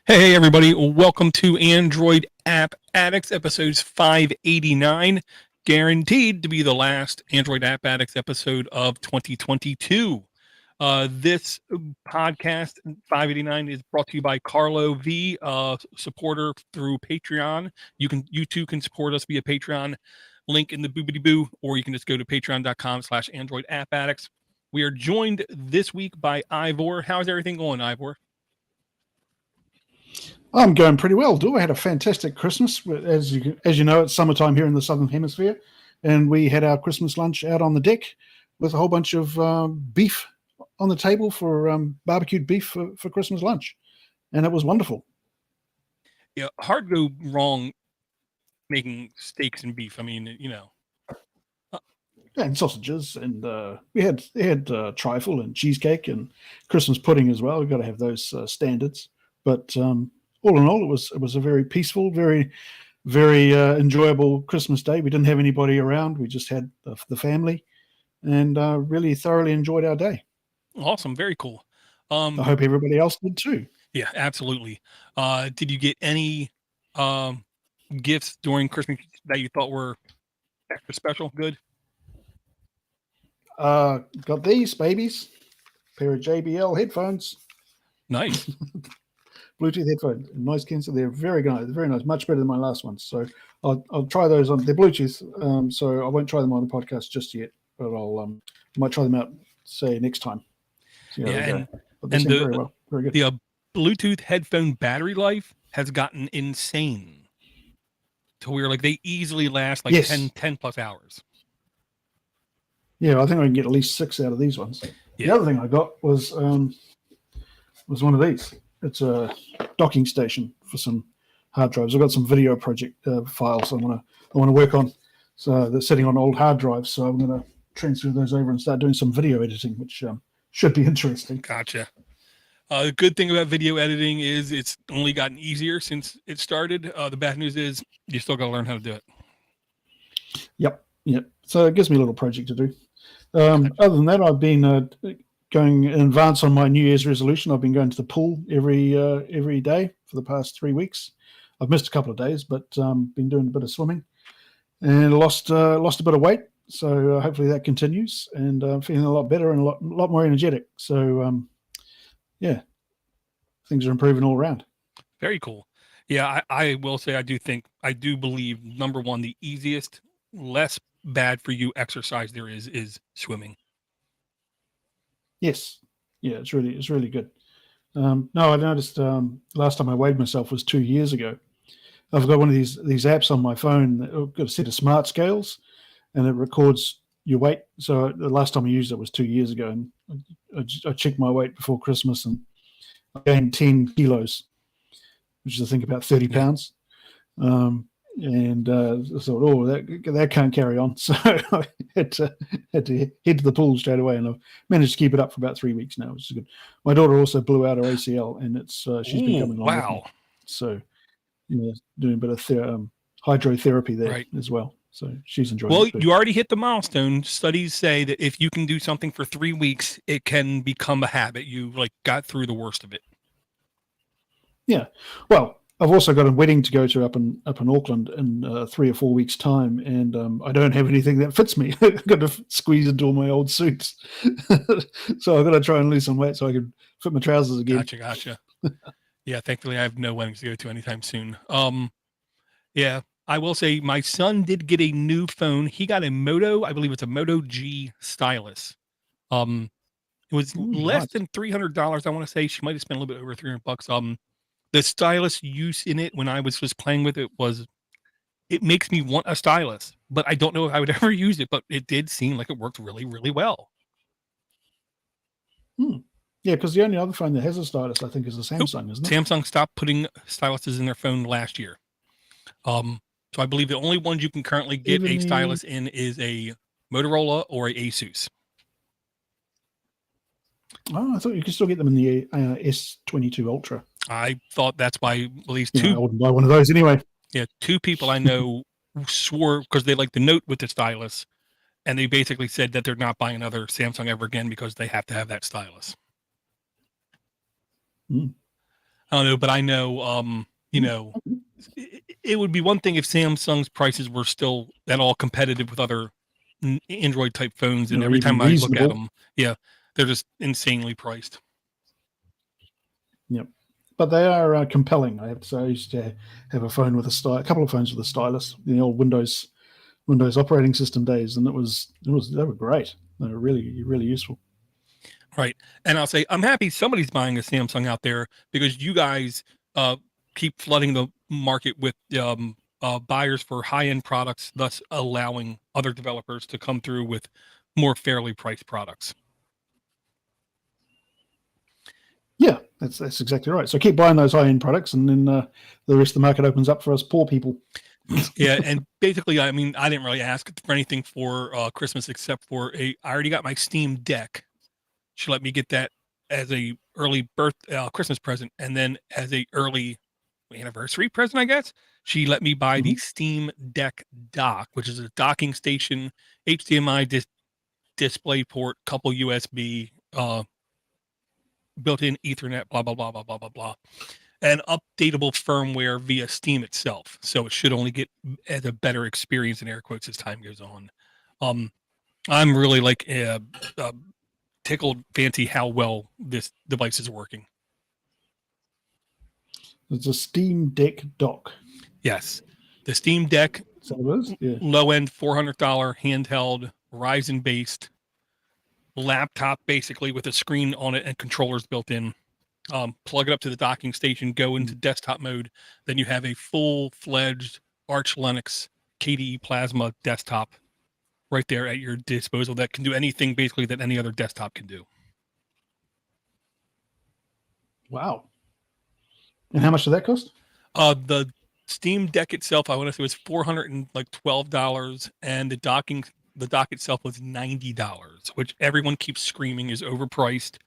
Hey, everybody. Welcome to Android App Addicts, episodes 589. Guaranteed to be the last Android App Addicts episode of 2022. This podcast, 589, is brought to you by Carlo V, supporter through Patreon. You too can support us via Patreon. Link in the boobity boo, or you can just go to patreon.com/Android App Addicts. We are joined this week by Ivor. How's everything going, Ivor? I'm going pretty well, I had a fantastic Christmas. As you know, it's summertime here in the Southern Hemisphere, and we had our Christmas lunch out on the deck with a whole bunch of beef on the table for barbecued beef for Christmas lunch, and it was wonderful. Yeah, hard to go wrong making steaks and beef. I mean, And sausages, and we had trifle and cheesecake and Christmas pudding as well. We've got to have those standards, but all in all, it was a very peaceful, very enjoyable Christmas day. We didn't have anybody around. We just had the family, and really thoroughly enjoyed our day. Awesome, very cool. I hope everybody else did too. Yeah, absolutely. Did you get any gifts during Christmas that you thought were extra special? Good. Got these babies, pair of JBL headphones. Nice. Bluetooth headphones, nice Kenzo. They're very nice, much better than my last ones. So I'll try those on. They're Bluetooth, so I won't try them on the podcast just yet, but I might try them out, say, next time. Yeah, and very good. The Bluetooth headphone battery life has gotten insane to where like they easily last like 10 plus hours. Yeah, I think I can get at least 6 out of these ones. Yeah. The other thing I got was one of these. It's a docking station for some hard drives. I've got some video project files I want to work on. So they're sitting on old hard drives. So I'm going to transfer those over and start doing some video editing, which should be interesting. Gotcha. The good thing about video editing is it's only gotten easier since it started. The bad news is you still got to learn how to do it. Yep. So it gives me a little project to do. Other than that, I've been going in advance on my New Year's resolution. I've been going to the pool every day for the past 3 weeks. I've missed a couple of days, but been doing a bit of swimming and lost a bit of weight. So hopefully that continues, and I'm feeling a lot better and a lot more energetic. So yeah, things are improving all around. Very cool. Yeah, I will say I do believe number one, the easiest, less bad for you exercise there is swimming. Yes. Yeah, it's really good. No, I noticed last time I weighed myself was 2 years ago. I've got one of these apps on my phone. I've got a set of smart scales, and it records your weight. So the last time I used it was 2 years ago, and I checked my weight before Christmas, and I gained 10 kilos, which is I think about 30 pounds. And I thought, that can't carry on. So I had to head to the pool straight away, and I've managed to keep it up for about 3 weeks now, which is good. My daughter also blew out her ACL, and she's been coming along. Wow! With me. So doing a bit of hydrotherapy there as well. So she's enjoying it. Well, you already hit the milestone. Studies say that if you can do something for 3 weeks, it can become a habit. You got through the worst of it. Yeah. Well, I've also got a wedding to go to up in Auckland in 3 or 4 weeks' time, and I don't have anything that fits me. I've got to squeeze into all my old suits, so I've got to try and lose some weight so I can fit my trousers again. Gotcha. Yeah, thankfully I have no weddings to go to anytime soon. Yeah, I will say my son did get a new phone. He got a I believe it's a Moto G stylus. It was less than $300. I want to say she might have spent a little bit over $300. The stylus use in it when I was just playing with it it makes me want a stylus, but I don't know if I would ever use it, but it did seem like it worked really, really well. Yeah, because the only other phone that has a stylus, I think, is the Samsung, isn't it? Samsung stopped putting styluses in their phone last year. So I believe the only ones you can currently get a stylus in is a Motorola or a Asus. Oh, I thought you could still get them in the S22 Ultra. I thought that's why at least two. I wouldn't buy one of those anyway. Yeah, 2 people I know swore because they like the Note with the stylus, and they basically said that they're not buying another Samsung ever again because they have to have that stylus. I don't know, but I know, you know, it would be one thing if Samsung's prices were still at all competitive with other Android type phones, and or every even time I look at reasonable. them, yeah, they're just insanely priced. Yep. But they are compelling. I have to say, I used to have a phone with a couple of phones with a stylus, the old Windows operating system days, and they were great. They were really useful. Right. And I'll say, I'm happy somebody's buying a Samsung out there because you guys keep flooding the market with buyers for high end products, thus allowing other developers to come through with more fairly priced products. Yeah, that's exactly right. So keep buying those high end products, and then the rest of the market opens up for us poor people. Yeah. And basically, I mean, I didn't really ask for anything for Christmas except for I already got my Steam Deck. She let me get that as a early Christmas present, and then as a early anniversary present, I guess. She let me buy the Steam Deck dock, which is a docking station, HDMI display port, couple USB, built-in Ethernet, blah blah blah blah blah blah blah, and updatable firmware via Steam itself. So it should only get as a better experience in air quotes as time goes on. I'm really like tickled fancy how well this device is working. It's a Steam Deck dock. Yes, the Steam Deck, So it is? Yeah. low end $400 handheld Ryzen based laptop, basically with a screen on it and controllers built in. Plug it up to the docking station, go into desktop mode, then you have a full fledged Arch Linux KDE Plasma desktop right there at your disposal that can do anything basically that any other desktop can do. Wow. And how much did that cost? The Steam Deck itself, I want to say, was $412, and the dock itself was $90, which everyone keeps screaming is overpriced.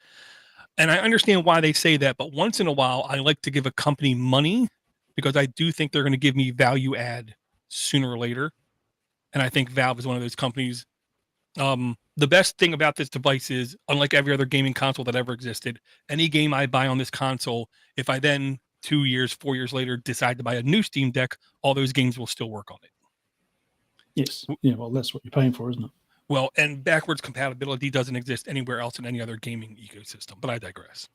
And I understand why they say that, but once in a while, I like to give a company money because I do think they're going to give me value add sooner or later. And I think Valve is one of those companies. The best thing about this device is, unlike every other gaming console that ever existed, any game I buy on this console, if I then 2 years, 4 years later decide to buy a new Steam Deck, all those games will still work on it. Yes. Yeah, well, that's what you're paying for, isn't it? Well, and backwards compatibility doesn't exist anywhere else in any other gaming ecosystem, but I digress.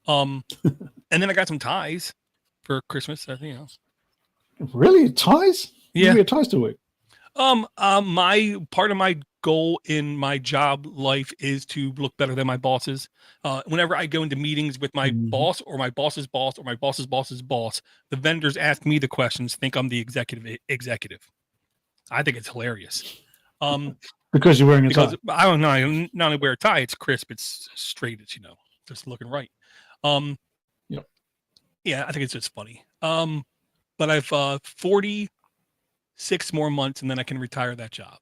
And then I got some ties for Christmas, everything else. Really? Ties? Yeah. You wear ties to work? My part of my goal in my job life is to look better than my bosses. Whenever I go into meetings with my boss or my boss's boss or my boss's boss's boss, the vendors ask me the questions, think I'm the executive. I think it's hilarious. Because you're wearing a tie. I don't know. I not only wear a tie, it's crisp, it's straight, it's just looking right. Yep. Yeah, I think it's just funny. But I've 46 more months and then I can retire that job.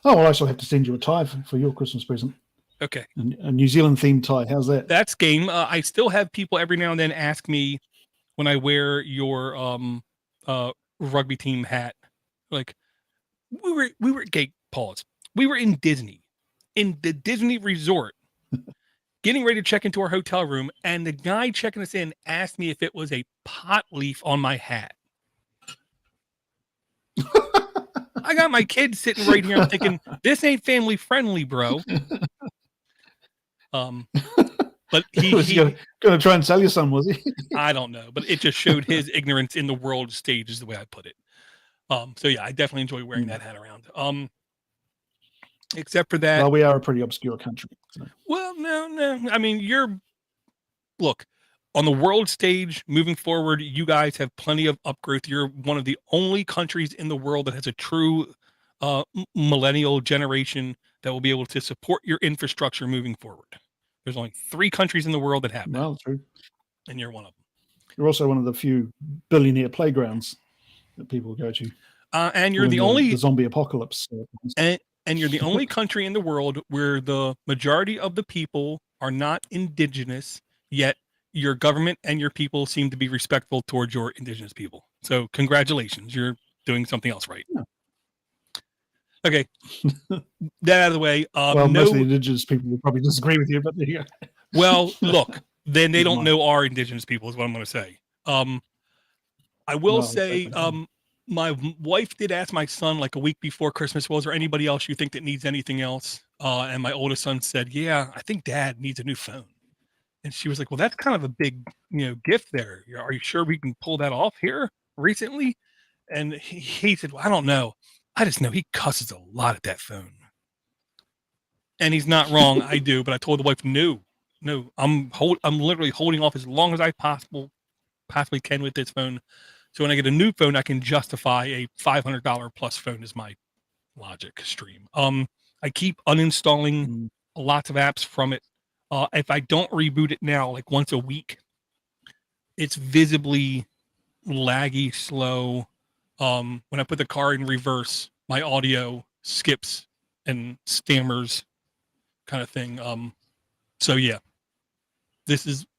Oh, well, I shall have to send you a tie for your Christmas present. Okay. A New Zealand themed tie. How's that? That's game. I still have people every now and then ask me when I wear your rugby team hat, like we were pause. We were in Disney, in the Disney resort, getting ready to check into our hotel room, and the guy checking us in asked me if it was a pot leaf on my hat. I got my kids sitting right here. I'm thinking, this ain't family friendly, bro. But he was going to try and sell you some, was he? I don't know, but it just showed his ignorance in the world stage, is the way I put it. So yeah, I definitely enjoy wearing that hat around. Except for that. Well, we are a pretty obscure country. So. Well, no. I mean, look, on the world stage, moving forward, you guys have plenty of upgrowth. You're one of the only countries in the world that has a true millennial generation that will be able to support your infrastructure moving forward. There's only 3 countries in the world that have that. Well, true. And you're one of them. You're also one of the few billionaire playgrounds that people go to. And you're the only zombie apocalypse. And you're the only country in the world where the majority of the people are not indigenous, yet your government and your people seem to be respectful towards your indigenous people. So congratulations, you're doing something else right. Yeah. Okay, that out of the way. Well, most of the indigenous people would probably disagree with you, but there you go. Well, look, then they Never don't mind. know our indigenous people is what I'm going to say. I will No, say, exactly. my wife did ask my son like a week before Christmas, was there anybody else you think that needs anything else? And my oldest son said, yeah, I think dad needs a new phone. And she was like, well, that's kind of a big, gift there. Are you sure we can pull that off here recently? And he said, well, I don't know. I just know he cusses a lot at that phone. And he's not wrong. I do, but I told the wife, no, I'm literally holding off as long as I possibly can with this phone. So when I get a new phone, I can justify a $500 plus phone as my logic stream. I keep uninstalling Mm. lots of apps from it. If I don't reboot it now, like once a week, it's visibly laggy, slow. When I put the car in reverse, my audio skips and stammers, kind of thing. So yeah,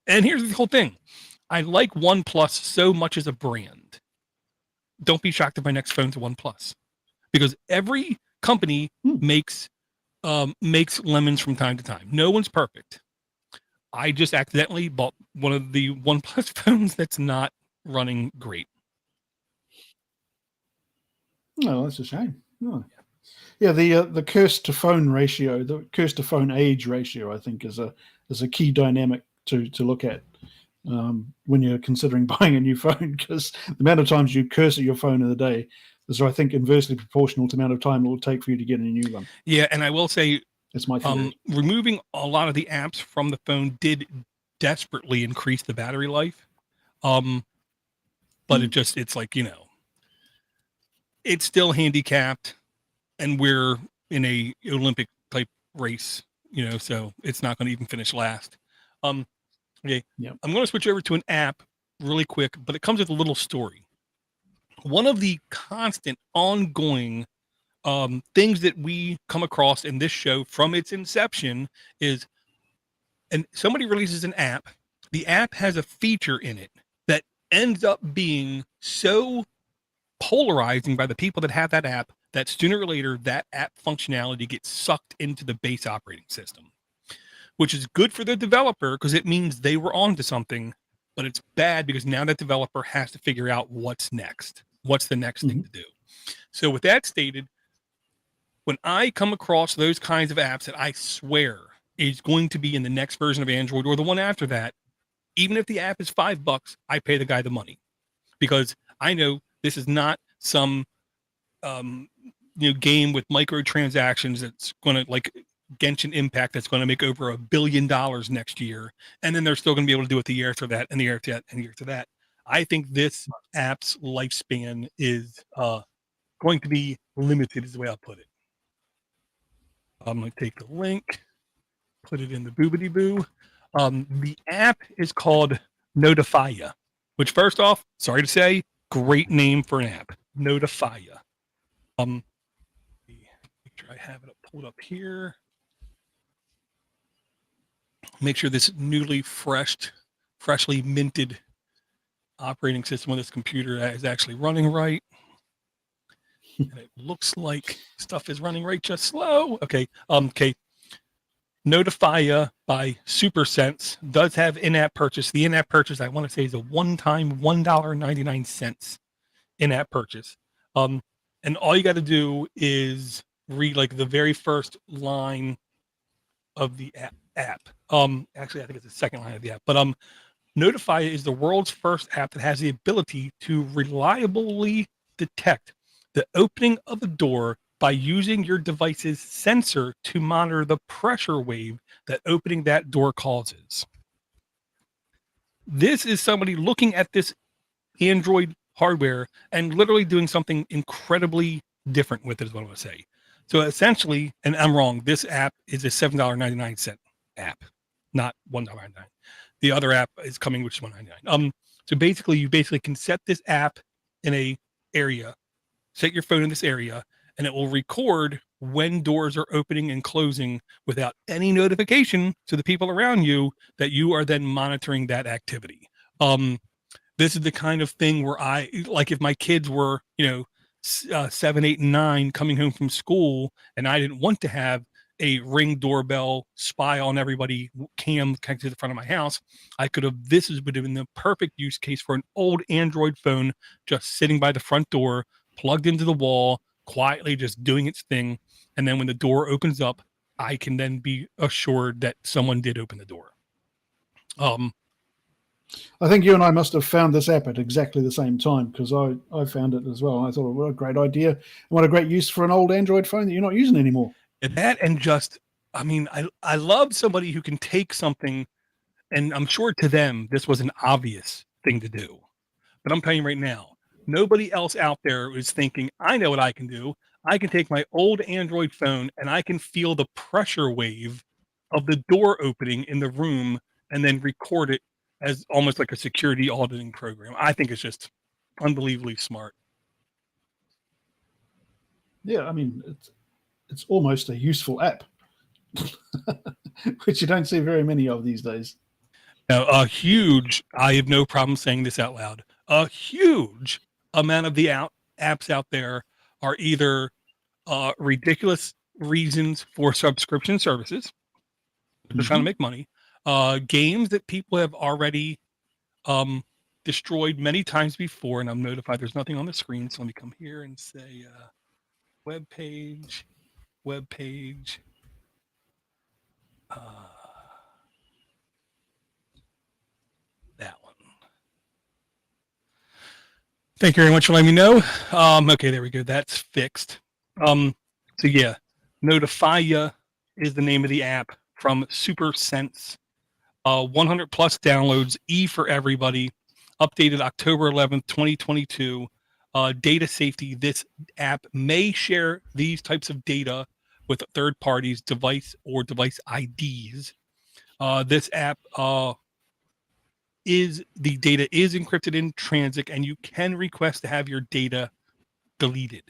and here's the whole thing. I like OnePlus so much as a brand. Don't be shocked if my next phone's a OnePlus, because every company makes lemons from time to time. No one's perfect. I just accidentally bought one of the OnePlus phones that's not running great. No, that's a shame. Oh. Yeah, the curse to phone ratio, the curse to phone age ratio, I think is a key dynamic to look at when you're considering buying a new phone, because the amount of times you curse at your phone in a day is, I think, inversely proportional to the amount of time it will take for you to get a new one. Yeah, and I will say, That's my theory. removing a lot of the apps from the phone did desperately increase the battery life. But it's like, it's still handicapped, and we're in a Olympic type race, so it's not going to even finish last. Okay. Yep. I'm going to switch over to an app really quick, but it comes with a little story. One of the constant ongoing things that we come across in this show from its inception is, and somebody releases an app, the app has a feature in it that ends up being so polarizing by the people that have that app that sooner or later that app functionality gets sucked into the base operating system, which is good for the developer because it means they were onto something, but it's bad because now that developer has to figure out what's next. What's the next thing to do? So with that stated, when I come across those kinds of apps that I swear is going to be in the next version of Android or the one after that, even if the app is $5, I pay the guy the money, because I know this is not some game with microtransactions that's going to, like Genshin Impact, that's going to make over $1 billion next year, and then they're still going to be able to do it the year after that, and the year after that, and the year after that. I think this app's lifespan is going to be limited, is the way I'll put it. I'm going to take the link, put it in the boobity boo. The app is called Notifya, which, first off, sorry to say, great name for an app. Notifya. Make sure I have it pulled up here. Make sure this freshly minted operating system on this computer is actually running right. And it looks like stuff is running right, just slow. Okay. Notifya by SuperSense does have in-app purchase. The in-app purchase, I want to say, is a one-time $1.99 in-app purchase. And all you got to do is read like the very first line of the app. Actually, I think it's the second line of the app. But Notifya is the world's first app that has the ability to reliably detect the opening of a door by using your device's sensor to monitor the pressure wave that opening that door causes. This is somebody looking at this Android hardware and literally doing something incredibly different with it, is what I want to say. So essentially, and I'm wrong, this app is a $7.99 app, not $1.99. The other app is coming, which is $1.99. So basically, you can set this app in a area, set your phone in this area, and it will record when doors are opening and closing without any notification to the people around you that you are then monitoring that activity. This is the kind of thing where if my kids were, 7, 8, and 9 coming home from school, and I didn't want to have a Ring doorbell, spy on everybody, cam connected to the front of my house, this would have been the perfect use case for an old Android phone just sitting by the front door, plugged into the wall, quietly just doing its thing. And then when the door opens up, I can then be assured that someone did open the door. I think you and I must have found this app at exactly the same time, because I found it as well. I thought, what a great idea. And what a great use for an old Android phone that you're not using anymore. That and just, I mean, I love somebody who can take something, and I'm sure to them this was an obvious thing to do. But I'm telling you right now, nobody else out there is thinking, I know what I can do. I can take my old Android phone and I can feel the pressure wave of the door opening in the room and then record it as almost like a security auditing program. I think it's just unbelievably smart. Yeah, I mean, it's almost a useful app, which you don't see very many of these days. Now, I have no problem saying this out loud, a huge amount of the apps out there are either ridiculous reasons for subscription services. They're trying to make money. Games that people have already destroyed many times before, and I'm notified there's nothing on the screen, so let me come here and say web page. That one. Thank you very much for letting me know. Okay, there we go. That's fixed. So yeah, Notifya is the name of the app from SuperSense. 100 plus downloads, E for everybody. Updated October 11th, 2022. Data safety. This app may share these types of data with third parties, device or device IDs. This app the data is encrypted in transit, and you can request to have your data deleted,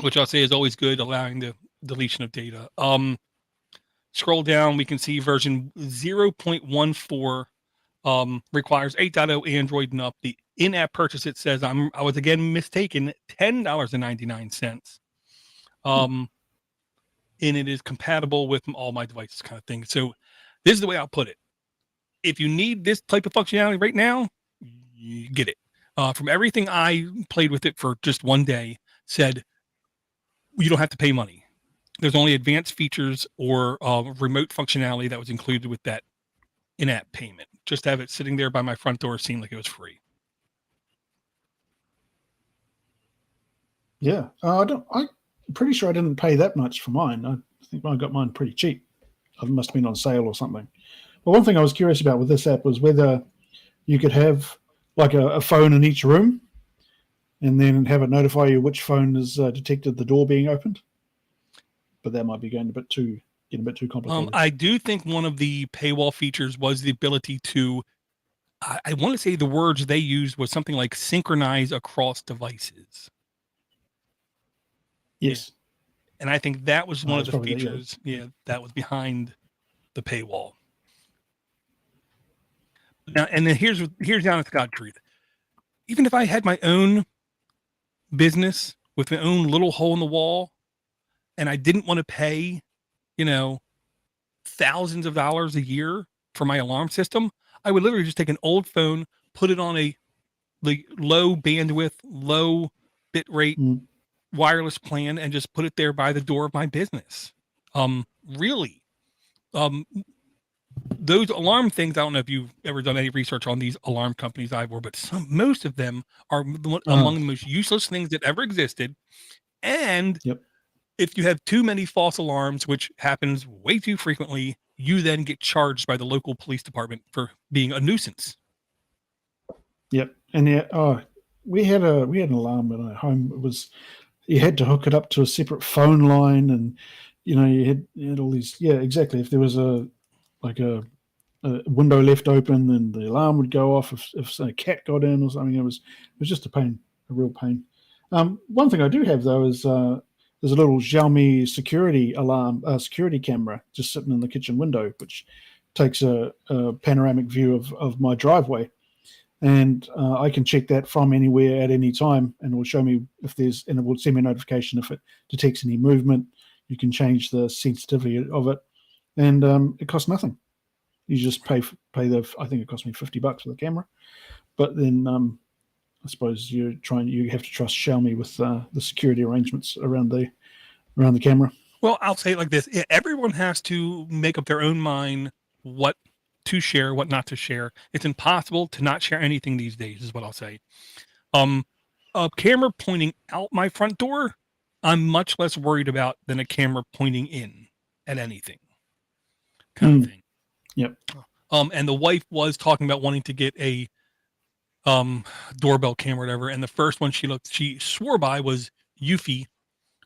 which I'll say is always good, allowing the deletion of data. Scroll down, we can see version 0.14 requires 8.0 Android and up. The in-app purchase, it says I was again mistaken, $10.99. And it is compatible with all my devices, kind of thing. So this is the way I'll put it. If you need this type of functionality right now, you get it. From everything I played with it for just one day, said you don't have to pay money. There's only advanced features or remote functionality that was included with that in-app payment. Just to have it sitting there by my front door seemed like it was free. Yeah, I'm pretty sure I didn't pay that much for mine. I think I got mine pretty cheap. It must have been on sale or something. But one thing I was curious about with this app was whether you could have like a phone in each room and then have it notify you which phone has detected the door being opened. But that might be getting a bit too complicated. I do think one of the paywall features was the ability to, I want to say the words they used was something like synchronize across devices. Yes. Yeah. And I think that was one of the features that was behind the paywall. Now, and then here's the honest to God truth. Even if I had my own business with my own little hole in the wall and I didn't want to pay, thousands of dollars a year for my alarm system, I would literally just take an old phone, put it on a low bandwidth, low bit rate wireless plan, and just put it there by the door of my business. Really. Those alarm things, I don't know if you've ever done any research on these alarm companies, Ivor, but most of them are among the most useless things that ever existed. And if you have too many false alarms, which happens way too frequently, you then get charged by the local police department for being a nuisance. Yep. And we had an alarm in our home. It was, you had to hook it up to a separate phone line, and you had all these. Yeah, exactly. If there was a window left open, then the alarm would go off if a cat got in or something. It was just a real pain. One thing I do have though is there's a little Xiaomi security camera just sitting in the kitchen window, which takes a panoramic view of my driveway, and I can check that from anywhere at any time, and it will show me and it will send me a notification if it detects any movement. You can change the sensitivity of it, and it costs nothing. You just pay the. I think it cost me $50 for the camera, but then I suppose you have to trust Xiaomi with the security arrangements around the camera. Well, I'll say it like this: everyone has to make up their own mind what to share, what not to share. It's impossible to not share anything these days, is what I'll say. A camera pointing out my front door, I'm much less worried about than a camera pointing in at anything, kind of thing. Yep. And the wife was talking about wanting to get a doorbell camera or whatever, and the first one she swore by was Eufy,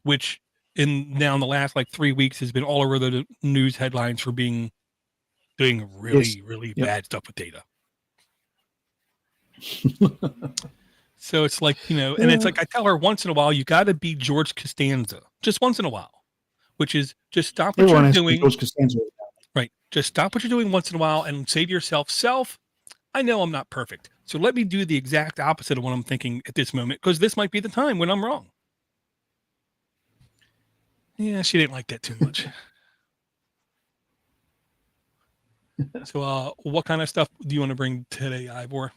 which in the last like 3 weeks has been all over the news headlines for doing really bad stuff with data. So it's like, and it's like I tell her once in a while, you got to be George Costanza, just once in a while, which is just stop what you're doing. George Costanza. Right. Just stop what you're doing once in a while and say to yourself, I know I'm not perfect. So let me do the exact opposite of what I'm thinking at this moment, because this might be the time when I'm wrong. Yeah, she didn't like that too much. So what kind of stuff do you want to bring today, Ivor?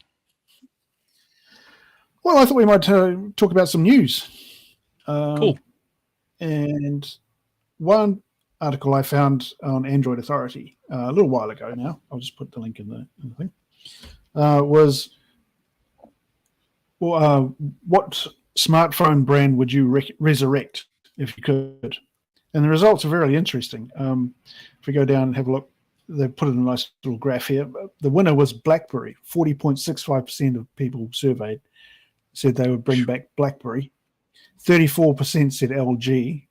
Well, I thought we might talk about some news. Cool. And one article I found on Android Authority a little while ago now, I'll just put the link in the thing, was what smartphone brand would you resurrect if you could? And the results are very interesting. If we go down and have a look, they put in a nice little graph here. The winner was BlackBerry. 40.65% of people surveyed said they would bring back BlackBerry. 34% said LG.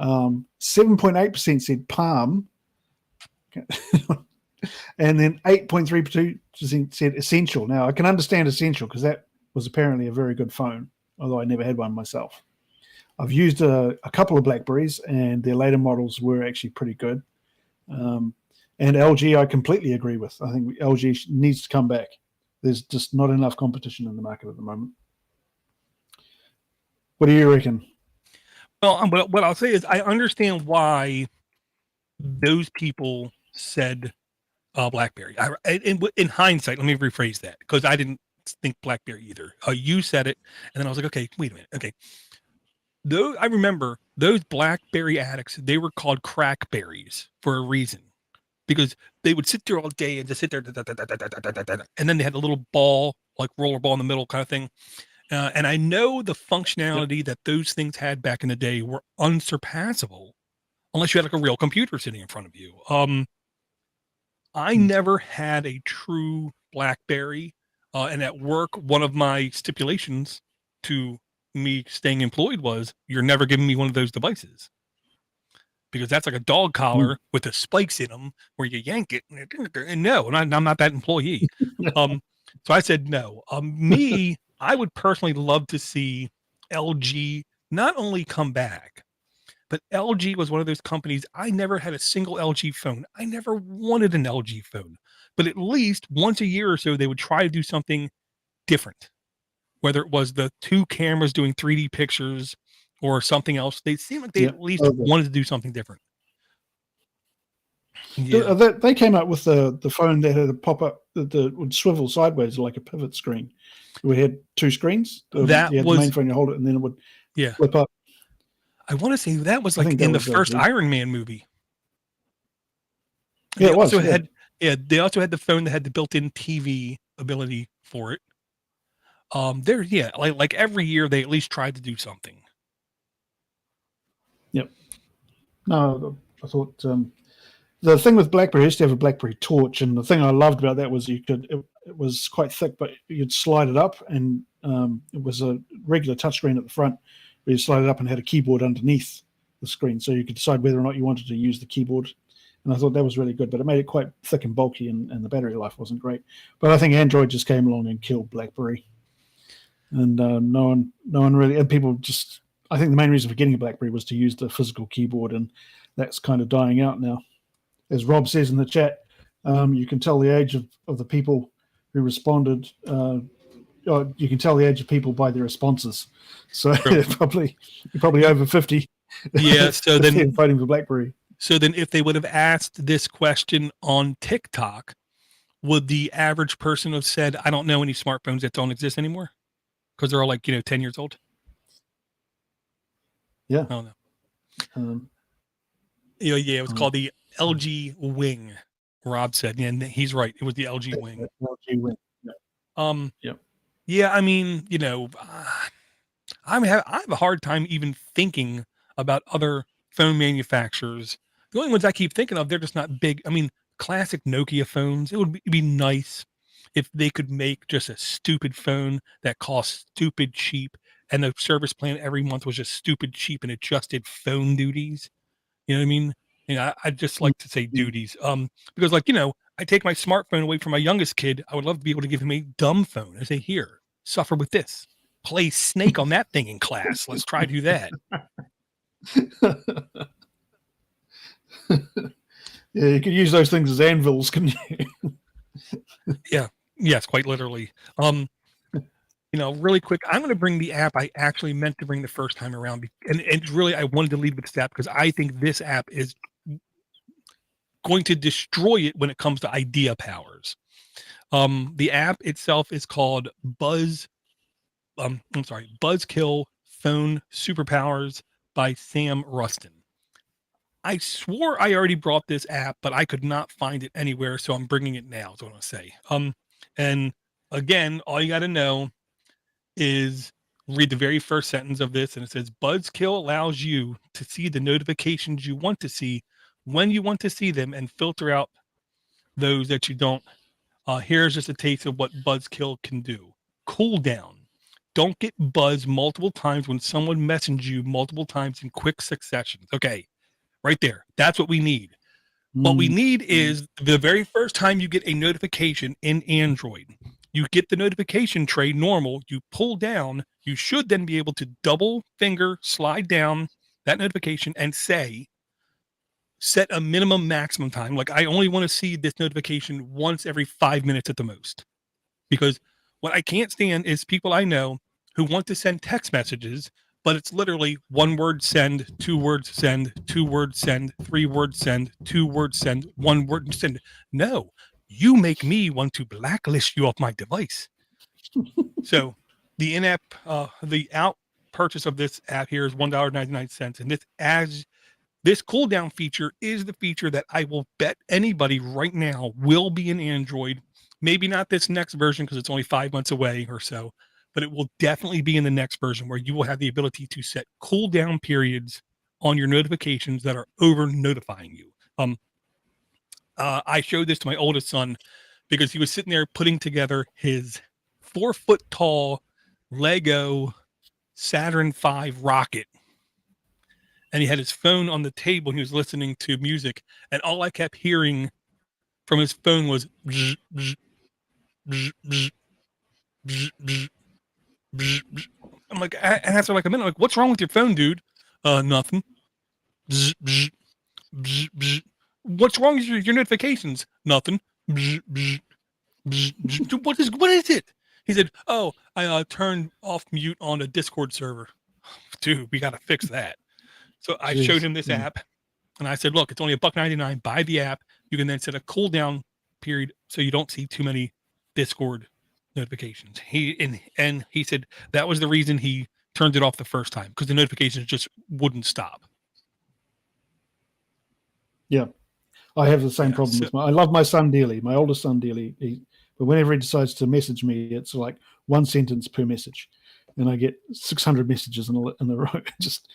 7.8% said Palm. And then 8.3% said Essential. Now, I can understand Essential because that was apparently a very good phone, although I never had one myself. I've used a couple of BlackBerries, and their later models were actually pretty good. And LG, I completely agree with. I think LG needs to come back. There's just not enough competition in the market at the moment. What do you reckon? Well, what I'll say is I understand why those people said BlackBerry. In hindsight, let me rephrase that, because I didn't think BlackBerry either. You said it, and then I was like, okay, wait a minute. Okay. I remember those BlackBerry addicts, they were called crackberries for a reason, because they would sit there all day and just sit there, and then they had a little ball, like roller ball in the middle kind of thing. And I know the functionality that those things had back in the day were unsurpassable unless you had like a real computer sitting in front of you. I never had a true BlackBerry. And at work, one of my stipulations to me staying employed was you're never giving me one of those devices, because that's like a dog collar with the spikes in them where you yank it. And no, I'm not that employee. So I said no. I would personally love to see LG not only come back, but LG was one of those companies. I never had a single LG phone. I never wanted an LG phone, but at least once a year or so, they would try to do something different, whether it was the 2 cameras doing 3D pictures or something else. They seemed like they at least wanted to do something different. Yeah. They came out with the phone that had a pop-up that would swivel sideways like a pivot screen. We had 2 screens. You had the main phone, you hold it, and then it would flip up. I want to say that was like in the first Iron Man movie. Yeah, they also had the phone that had the built-in TV ability for it. Like every year they at least tried to do something. Yep. No, I thought the thing with BlackBerry used to have a BlackBerry Torch, and the thing I loved about that was it was quite thick, but you'd slide it up, and it was a regular touchscreen at the front, where you slide it up and had a keyboard underneath the screen, so you could decide whether or not you wanted to use the keyboard. And I thought that was really good, but it made it quite thick and bulky, and the battery life wasn't great. But I think Android just came along and killed BlackBerry, and no one really, and people just, I think the main reason for getting a BlackBerry was to use the physical keyboard, and that's kind of dying out now. As Rob says in the chat, you can tell the age of the people who responded. You can tell the age of people by their responses. So you're probably over 50. Yeah. So That's then, them fighting for BlackBerry. so then, if they would have asked this question on TikTok, would the average person have said, "I don't know any smartphones that don't exist anymore because they're all like 10 years old"? Yeah. I don't know. Um, Yeah, it was called the LG Wing. Rob said, and he's right. It was the LG Wing. LG Wing. Yeah. Yeah, I mean, I have a hard time even thinking about other phone manufacturers. The only ones I keep thinking of, they're just not big. I mean, classic Nokia phones. It would be nice if they could make just a stupid phone that costs stupid cheap, and the service plan every month was just stupid cheap and it just did phone duties. You know what I mean? I'd just like to say duties. Because I take my smartphone away from my youngest kid. I would love to be able to give him a dumb phone. I say, here, suffer with this. Play Snake on that thing in class. Let's try to do that. Yeah, you could use those things as anvils, couldn't you? Yeah. Yes, quite literally. Really quick, I'm going to bring the app I actually meant to bring the first time around. And really, I wanted to lead with this app because I think this app is going to destroy it when it comes to idea powers. The app itself is called Buzzkill Phone Superpowers by Sam Rustin. I swore I already brought this app, but I could not find it anywhere, so I'm bringing it now. Is what I want to say. And again, all you got to know is read the very first sentence of this, and it says Buzzkill allows you to see the notifications you want to see when you want to see them and filter out those that you don't. Here's just a taste of what Buzzkill can do. Cool down. Don't get buzzed multiple times when someone messages you multiple times in quick succession. Okay, right there. That's what we need. What we need is the very first time you get a notification in Android, you get the notification tray normal, you pull down, you should then be able to double finger slide down that notification and set a minimum maximum time. Like, I only want to see this notification once every 5 minutes at the most. Because what I can't stand is people I know who want to send text messages, but it's literally 1 word send, 2 words send, 2 words send, 3 words send, 2 words send, 1 word send. No, you make me want to blacklist you off my device. So the in-app, the out purchase of this app here is $1.99. And this cooldown feature is the feature that I will bet anybody right now will be in Android. Maybe not this next version because it's only 5 months away or so, but it will definitely be in the next version where you will have the ability to set cooldown periods on your notifications that are over notifying you. I showed this to my oldest son because he was sitting there putting together his 4-foot tall Lego Saturn V rocket. And he had his phone on the table and he was listening to music. And all I kept hearing from his phone was bzz, bzz, bzz, bzz, bzz, bzz, bzz, bzz. I'm like, and after like a minute, I'm like, what's wrong with your phone, dude? Nothing. Bzz, bzz, bzz, bzz. What's wrong with your notifications? Nothing. Bzz, bzz, bzz, bzz. What is it? He said, oh, I turned off mute on a Discord server. Dude, we got to fix that. So I showed him this app and I said, look, it's only $1.99. Buy the app. You can then set a cooldown period so you don't see too many Discord notifications. He said that was the reason he turned it off the first time because the notifications just wouldn't stop. Yeah. I have the same problem with I love my son dearly, my oldest son dearly. But whenever he decides to message me, it's like 1 sentence per message. And I get 600 messages in a row. Just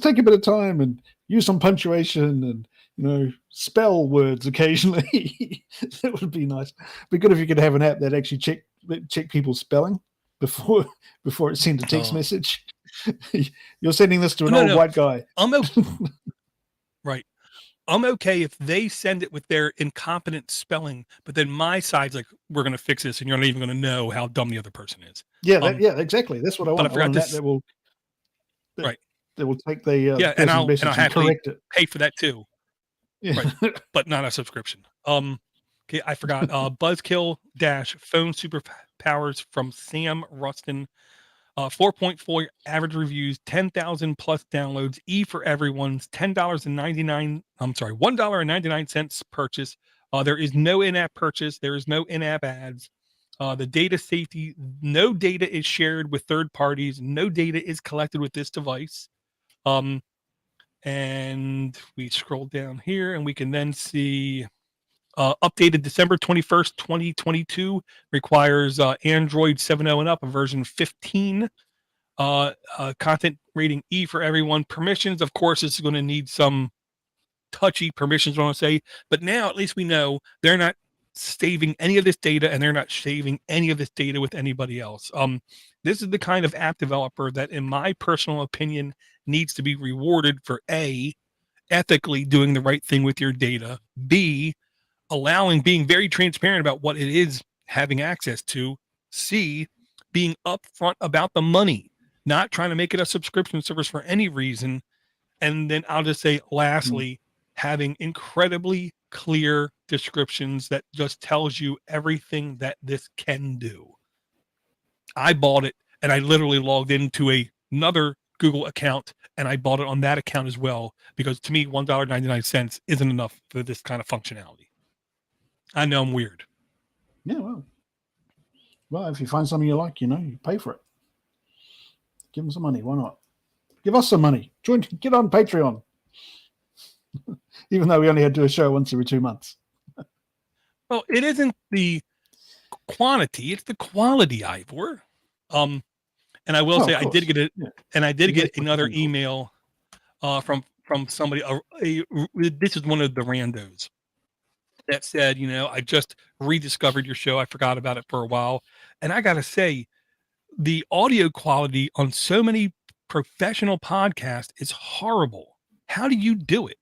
take a bit of time and use some punctuation and spell words occasionally. That would be nice. It'd be good if you could have an app that actually check people's spelling before it sends a text message. You're sending this to an old white guy. Right. I'm okay if they send it with their incompetent spelling, but then my side's like, we're going to fix this, and you're not even going to know how dumb the other person is. Yeah, exactly. That's what I want. But I forgot that will take the and I'll correct it. Pay for that too. Yeah. Right. But not a subscription. Okay, I forgot. Buzzkill - Phone Superpowers from Sam Rustin. 4.4 average reviews, 10,000 plus downloads. E for Everyone's $10.99. I'm sorry, $1.99 purchase. There is no in-app purchase. There is no in-app ads. The data safety, no data is shared with third parties. No data is collected with this device. And we scroll down here and we can then see updated December 21st, 2022, requires Android 7.0 and up, a version 15. Content rating E for Everyone. Permissions, of course, it's going to need some touchy permissions, I want to say. But now at least we know they're not saving any of this data and they're not saving any of this data with anybody else. This is the kind of app developer that, in my personal opinion, needs to be rewarded for A, ethically doing the right thing with your data, B, being very transparent about what it is having access to, C, being upfront about the money, not trying to make it a subscription service for any reason. And then I'll just say, lastly, having incredibly clear descriptions that just tells you everything that this can do. I bought it and I literally logged into another Google account and I bought it on that account as well, because to me, $1.99 isn't enough for this kind of functionality. I know I'm weird. Yeah, well, if you find something you like, you pay for it. Give them some money. Why not? Give us some money. Get on Patreon. Even though we only had to do a show once every 2 months. Well, it isn't the quantity; it's the quality, Ivor. And I will say, I did get it, and I did get another email from somebody. This is one of the randos that said, I just rediscovered your show. I forgot about it for a while, and I gotta say, the audio quality on so many professional podcasts is horrible. How do you do it?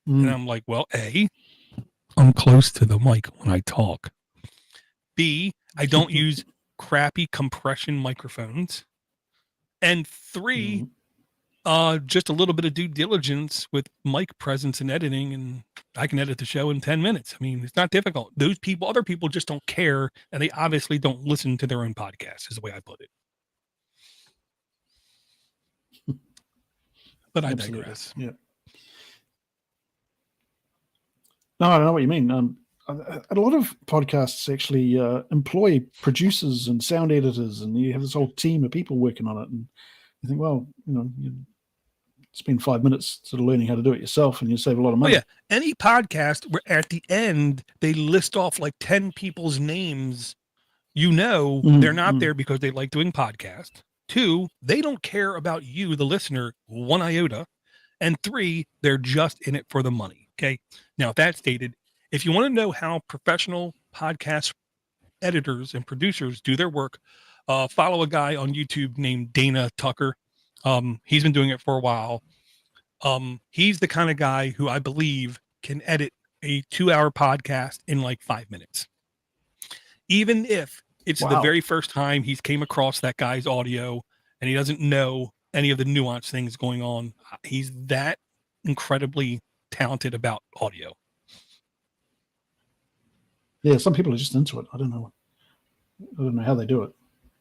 And I'm like, well, A, I'm close to the mic when I talk. B, I don't use crappy compression microphones. And 3, just a little bit of due diligence with mic presence and editing, and I can edit the show in 10 minutes. I mean, it's not difficult. Other people just don't care, and they obviously don't listen to their own podcast, is the way I put it. But I digress. Yeah. No, I don't know what you mean. A lot of podcasts actually employ producers and sound editors, and you have this whole team of people working on it. And you think, well, you spend 5 minutes sort of learning how to do it yourself, and you save a lot of money. Oh, yeah. Any podcast where at the end they list off like 10 people's names, they're not there because they like doing podcasts. 2, they don't care about you, the listener, one iota. And 3, they're just in it for the money. Okay. Now, that stated, if you want to know how professional podcast editors and producers do their work, follow a guy on YouTube named Dana Tucker. He's been doing it for a while. He's the kind of guy who I believe can edit a 2-hour podcast in like 5 minutes. Even if it's the very first time he's came across that guy's audio and he doesn't know any of the nuanced things going on, he's that incredibly talented about audio. Yeah, some people are just into it. I don't know how they do it.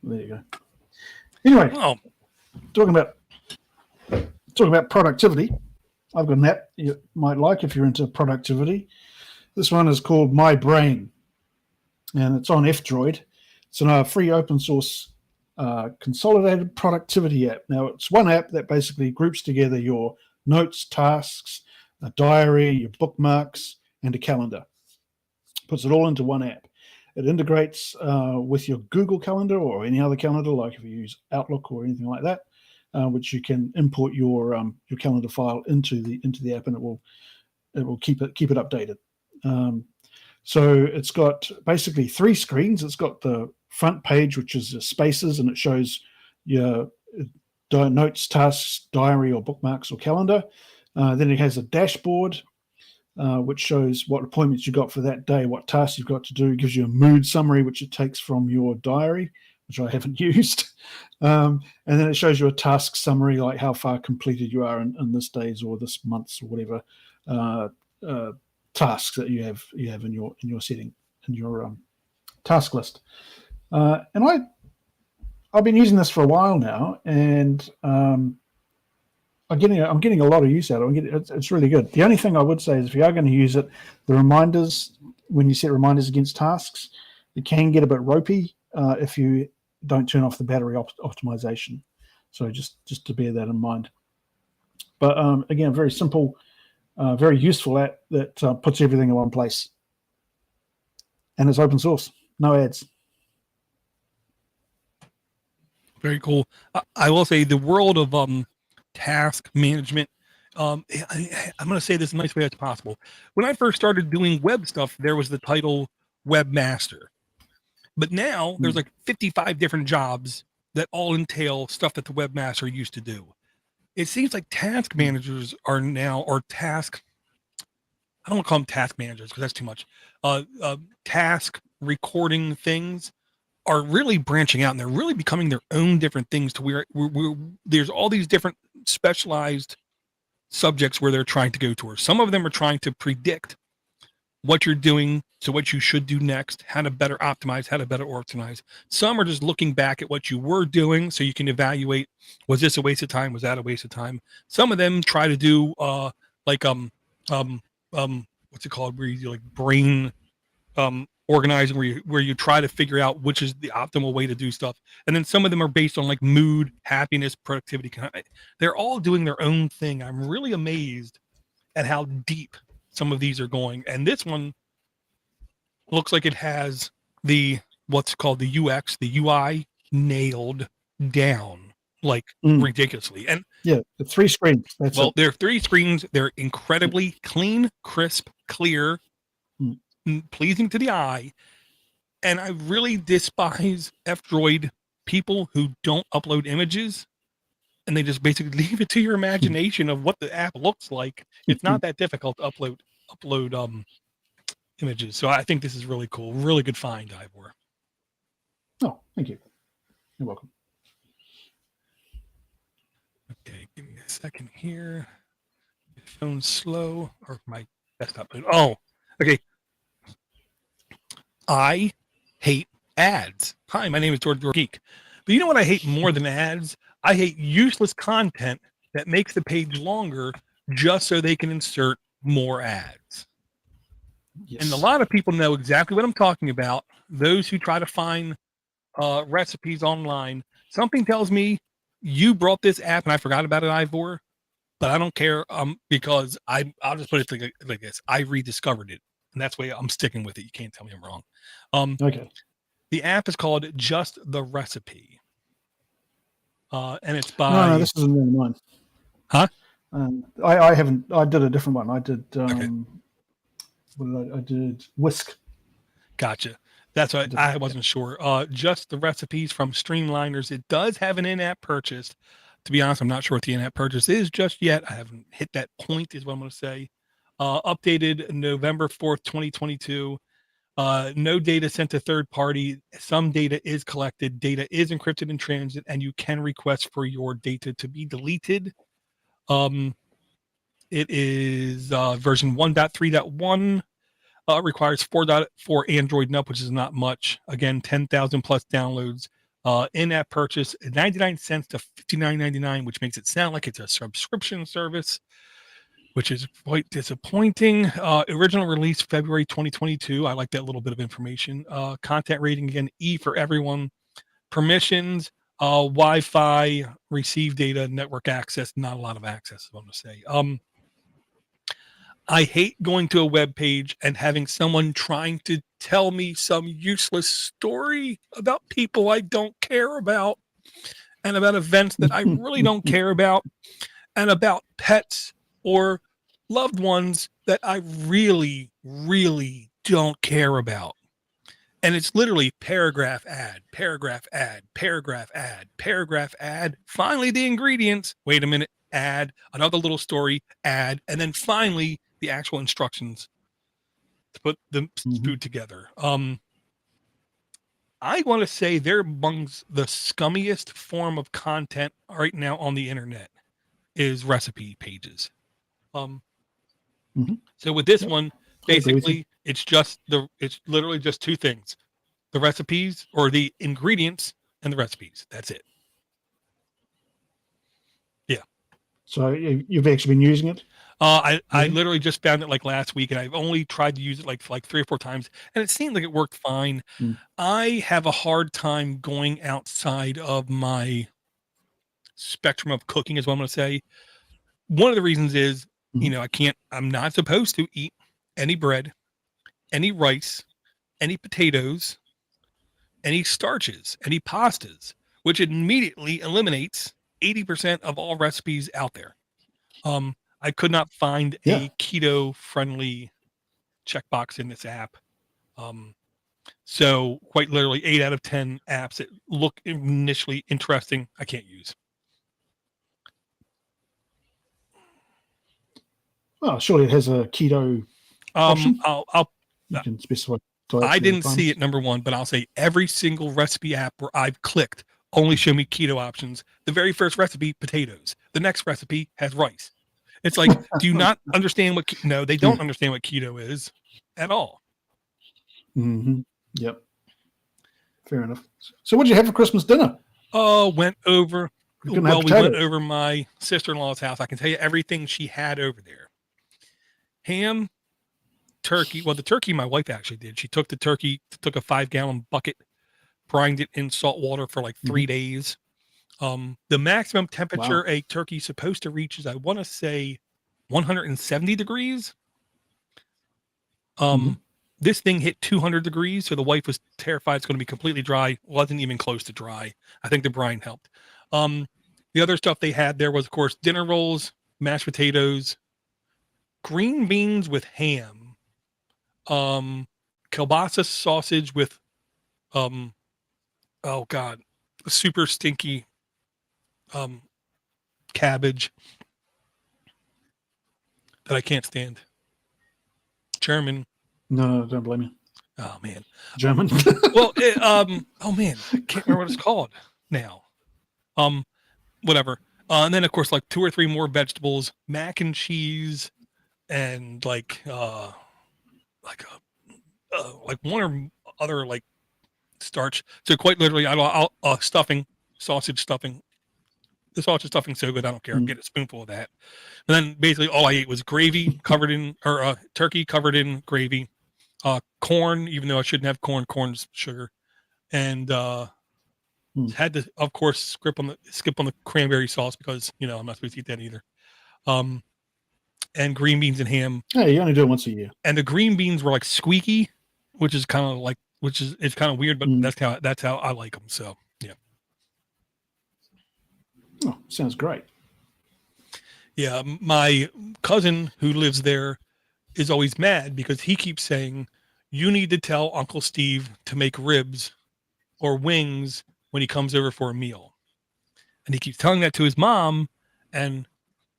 There you go. Anyway, talking about productivity, I've got an app you might like if you're into productivity. This one is called My Brain, and it's on F-Droid. It's a free open source consolidated productivity app. Now, it's one app that basically groups together your notes, tasks, a diary, your bookmarks, and a calendar. Puts it all into one app. It integrates with your Google Calendar or any other calendar, like if you use Outlook or anything like that, which you can import your calendar file into the app, and it will keep it updated. So it's got basically 3 screens. It's got the front page, which is the spaces, and it shows your notes, tasks, diary, or bookmarks, or calendar. Then it has a dashboard, which shows what appointments you got for that day, what tasks you've got to do. It gives you a mood summary, which it takes from your diary, which I haven't used. And then it shows you a task summary, like how far completed you are in this day's or this month's or whatever tasks that you have in your setting, in your task list. And I've been using this for a while now, and I'm getting a lot of use out of it. It's really good. The only thing I would say is if you are going to use it, the reminders, when you set reminders against tasks, it can get a bit ropey if you don't turn off the battery optimization. So just to bear that in mind. But again, very simple, very useful app that puts everything in one place. And it's open source, no ads. Very cool. I will say the world of task management. I'm going to say this in the nice way as possible. When I first started doing web stuff, there was the title webmaster, but now there's like 55 different jobs that all entail stuff that the webmaster used to do. It seems like task managers are now, or task, I don't want to call them task managers because that's too much. Task recording things are really branching out, and they're really becoming their own different things to where there's all these different specialized subjects where they're trying to go towards. Some of them are trying to predict what you're doing, so what you should do next, how to better optimize, how to better organize. Some are just looking back at what you were doing so you can evaluate, was this a waste of time? Was that a waste of time? Some of them try to do what's it called, where you do like brain organizing, where you try to figure out which is the optimal way to do stuff. And then some of them are based on like mood, happiness, productivity. They're all doing their own thing. I'm really amazed at how deep some of these are going. And this one looks like it has the what's called the UX, the UI nailed down like ridiculously. And yeah, the 3 screens. There are 3 screens. They're incredibly clean, crisp, clear, pleasing to the eye. And I really despise F-Droid people who don't upload images, and they just basically leave it to your imagination of what the app looks like. It's not that difficult to upload images. So I think this is really cool. Really good find, Ivor. Oh, thank you. You're welcome. Okay, give me a second here. My phone's slow, or my desktop. Oh, okay. I hate ads. Hi, my name is DoorToDoorGeek. But you know what I hate more than ads? I hate useless content that makes the page longer just so they can insert more ads. Yes. And a lot of people know exactly what I'm talking about. Those who try to find recipes online. Something tells me you brought this app and I forgot about it, Ivor. But I don't care because I'll just put it like this. I rediscovered it. And that's why I'm sticking with it. You can't tell me I'm wrong. Okay. The app is called Just the Recipe. And it's by... No, this isn't really mine. Huh? I haven't... I did a different one. I did... Okay. I did Whisk. Gotcha. That's what I wasn't sure. Just the Recipes from Streamliners. It does have an in-app purchase. To be honest, I'm not sure what the in-app purchase is just yet. I haven't hit that point is what I'm going to say. Updated November 4th, 2022. No data sent to third party. Some data is collected. Data is encrypted in transit, and you can request for your data to be deleted. It is version 1.3.1. Requires 4.4 Android and up, which is not much. Again, 10,000 plus downloads. In-app purchase 99 cents to $59.99, which makes it sound like it's a subscription service, which is quite disappointing. Original release February 2022. I like that little bit of information. Content rating again, E for everyone. Permissions, Wi-Fi, receive data, network access. Not a lot of access, I'm going to say. I hate going to a web page and having someone trying to tell me some useless story about people I don't care about, and about events that I really don't care about, and about pets or loved ones that I really, really don't care about. And it's literally paragraph ad, paragraph ad, paragraph ad, paragraph ad. Finally, the ingredients. Wait a minute. Add another little story, add, and then finally the actual instructions to put the food together. I want to say they're amongst the scummiest form of content right now on the internet is recipe pages. So with this one, basically it's literally just 2 things: the recipes or the ingredients and the recipes. That's it. Yeah. So you've actually been using it? I Yeah. literally just found it like last week, and I've only tried to use it like 3 or 4 times, and it seemed like it worked fine. I have a hard time going outside of my spectrum of cooking, is what I'm going to say. One of the reasons is, I'm not supposed to eat any bread, any rice, any potatoes, any starches, any pastas, which immediately eliminates 80% of all recipes out there. I could not find a keto friendly checkbox in this app. So quite literally 8 out of 10 apps that look initially interesting, I can't use. Oh, surely it has a keto option. You can specify. I didn't see it, number one, but I'll say every single recipe app where I've clicked only show me keto options. The very first recipe, potatoes. The next recipe has rice. It's like, do you not understand what? No, they don't understand what keto is at all. Mm-hmm. Yep. Fair enough. So, what did you have for Christmas dinner? Oh, we went over my sister-in-law's house. I can tell you everything she had over there. Ham, turkey. Well, the turkey my wife actually did. She took the turkey, took a 5-gallon bucket, brined it in salt water for like 3 days. The maximum temperature a turkey's supposed to reach is, I want to say, 170 degrees. This thing hit 200 degrees, so the wife was terrified it's going to be completely dry. Wasn't even close to dry. I think the brine helped. The other stuff they had there was, of course, dinner rolls, mashed potatoes, green beans with ham, kielbasa sausage with, super stinky cabbage that I can't stand. German. No, don't blame you. Oh man, German. Well, oh man, I can't remember what it's called now. Whatever. And then of course, like 2 or 3 more vegetables, mac and cheese, and like one or other like starch. So quite literally, I'll stuffing, sausage stuffing. The sausage stuffing's so good, I don't care. I'll get a spoonful of that. And then basically all I ate was gravy covered in, or turkey covered in gravy, corn, even though I shouldn't have corn. Corn's sugar, and had to, of course, skip on the cranberry sauce because I'm not supposed to eat that either. And green beans and ham. Hey, you only do it once a year. And the green beans were like squeaky, which is kind of it's kind of weird, but that's how I like them. So yeah. Oh, sounds great. Yeah, my cousin who lives there is always mad because he keeps saying, you need to tell Uncle Steve to make ribs or wings when he comes over for a meal. And he keeps telling that to his mom and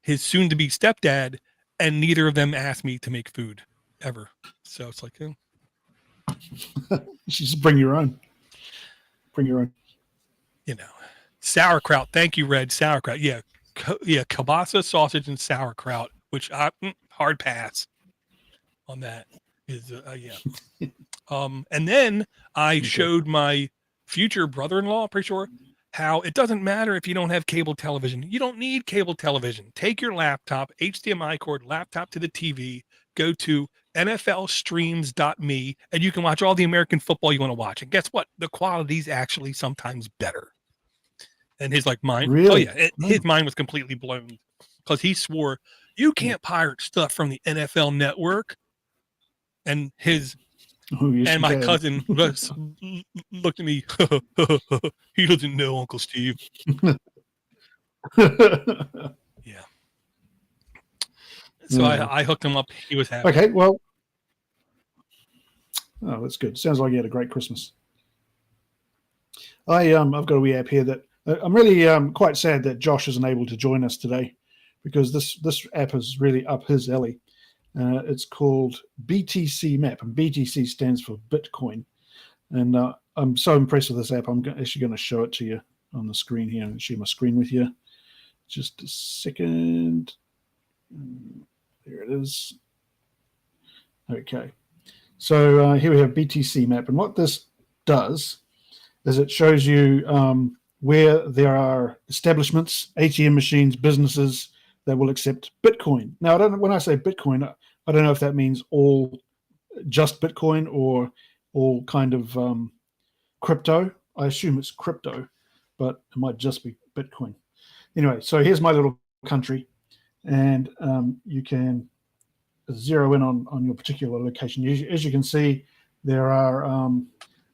his soon-to-be stepdad, and neither of them asked me to make food ever. So it's like, just bring your own. Bring your own. Sauerkraut. Thank you, Red. Sauerkraut. Yeah. Kielbasa, sausage, and sauerkraut, which hard pass on that is, yeah. And then I showed my future brother-in-law, pretty sure, how it doesn't matter if you don't have cable television. You don't need cable television. Take your laptop, HDMI cord, laptop to the TV, go to NFLstreams.me, and you can watch all the American football you want to watch. And guess what? The quality's actually sometimes better. And his mind, really? Oh yeah, his mind was completely blown because he swore you can't pirate stuff from the NFL Network. And my cousin looked at me. He doesn't know Uncle Steve. Yeah. So I hooked him up. He was happy. Okay, well, that's good. Sounds like you had a great Christmas. I've got a wee app here that I'm really quite sad that Josh isn't able to join us today, because this app is really up his alley. It's called BTC Map, and BTC stands for Bitcoin. And I'm so impressed with this app. I'm actually going to show it to you on the screen here. I'll share my screen with you. Just a second. There it is. Okay. So here we have BTC Map. And what this does is it shows you where there are establishments, ATM machines, businesses that will accept Bitcoin. Now, when I say Bitcoin, I don't know if that means just Bitcoin or all kind of crypto. I assume it's crypto, but it might just be Bitcoin. Anyway, so here's my little country, and you can zero in on your particular location. As you can see, there are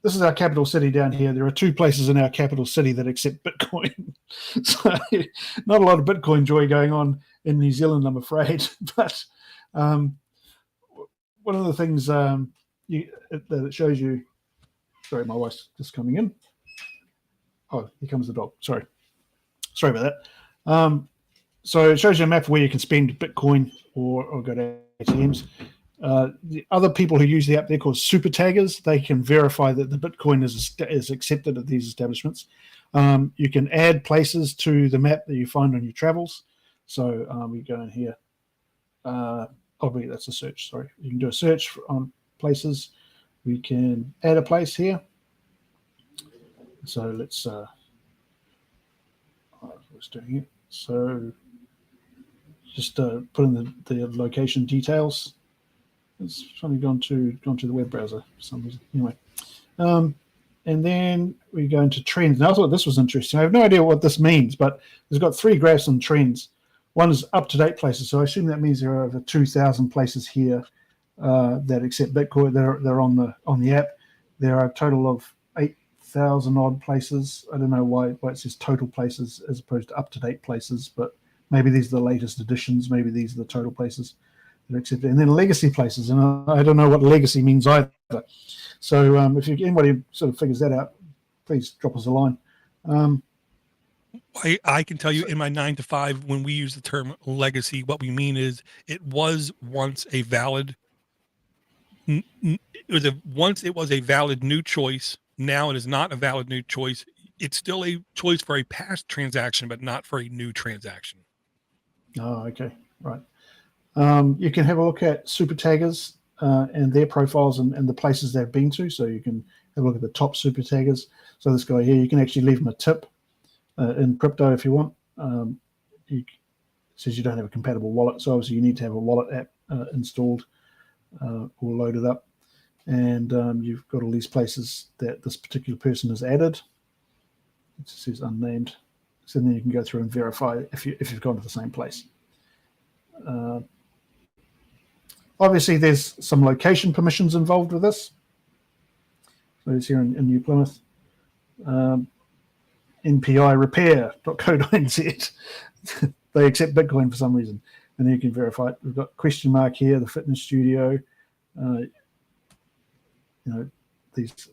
this is our capital city down here. There are 2 places in our capital city that accept Bitcoin. So not a lot of Bitcoin joy going on in New Zealand, I'm afraid. But one of the things that it shows you, sorry, my wife's just coming in. Oh, here comes the dog. Sorry about that. So it shows you a map where you can spend Bitcoin or go to ATMs. The other people who use the app, they're called super taggers. They can verify that the Bitcoin is accepted at these establishments. You can add places to the map that you find on your travels. So we go in here. That's a search. Sorry, you can do a search on places. We can add a place here. So let's. I was doing it. So just put in the location details. It's finally gone to the web browser for some reason. Anyway, and then we go into trends. Now I thought this was interesting. I have no idea what this means, but it's got 3 graphs on trends. One is up-to-date places, so I assume that means there are over 2,000 places here that accept Bitcoin. They're on the app. There are a total of 8,000 odd places. I don't know why it says total places as opposed to up-to-date places, but maybe these are the latest additions. Maybe these are the total places that accept it. And then legacy places, and I don't know what legacy means either. So if anybody sort of figures that out, please drop us a line. I can tell you in my 9 to 5, when we use the term legacy, what we mean is it was once a valid. Once it was a valid new choice. Now it is not a valid new choice. It's still a choice for a past transaction, but not for a new transaction. Oh, okay, right. You can have a look at super taggers and their profiles and the places they've been to. So you can have a look at the top super taggers. So this guy here, you can actually leave him a tip in crypto if you want. It says you don't have a compatible wallet, so obviously you need to have a wallet app installed or loaded up. And you've got all these places that this particular person has added. It says unnamed. So then you can go through and verify if you've gone to the same place. Obviously, there's some location permissions involved with this. So it's here in New Plymouth. npirepair.co.nz. They accept Bitcoin for some reason, and then you can verify it. We've got question mark here, the fitness studio. These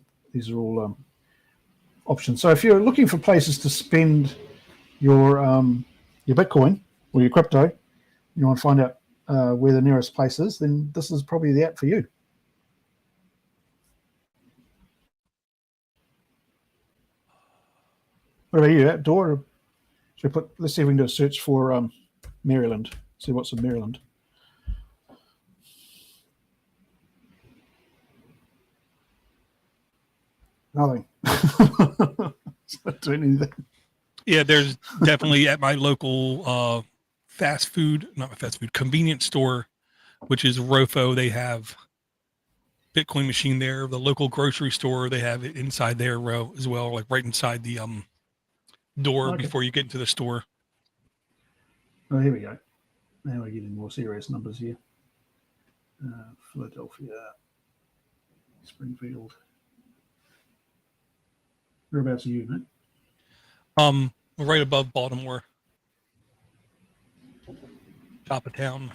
are all options. So if you're looking for places to spend your Bitcoin or your crypto, you want to find out where the nearest place is, then this is probably the app for you. What about you, Outdoor? Let's see if we can do a search for Maryland. See what's in Maryland. Nothing. It's not doing anything. Yeah, there's definitely at my local convenience store, which is Rofo. They have Bitcoin machine there. The local grocery store, they have it inside their row as well, like right inside the door before you get into the store. Oh, here we go. Now we're getting more serious numbers here. Philadelphia, Springfield. Whereabouts are you, mate? Right above Baltimore. Top of town.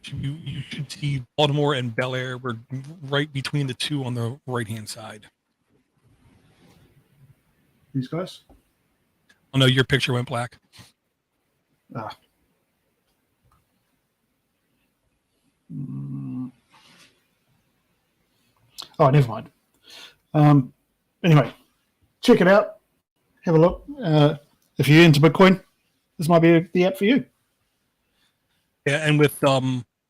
You should see Baltimore and Bel Air. We're right between the two on the right-hand side. These guys? Oh, no, your picture went black. Ah. Oh, never mind. Anyway, check it out. Have a look. If you're into Bitcoin, this might be the app for you. Yeah, and with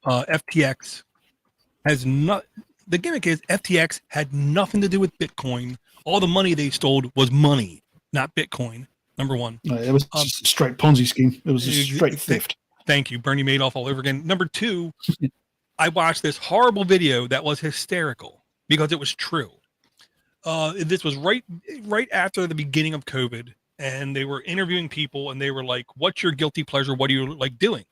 FTX has not. The gimmick is FTX had nothing to do with Bitcoin. All the money they stole was money, not Bitcoin. Number one. No, it was just a straight Ponzi scheme. It was just straight theft. Thank you. Bernie Madoff all over again. Number two, I watched this horrible video that was hysterical because it was true. This was right after the beginning of COVID, and they were interviewing people, and they were like, "What's your guilty pleasure? What do you like doing?"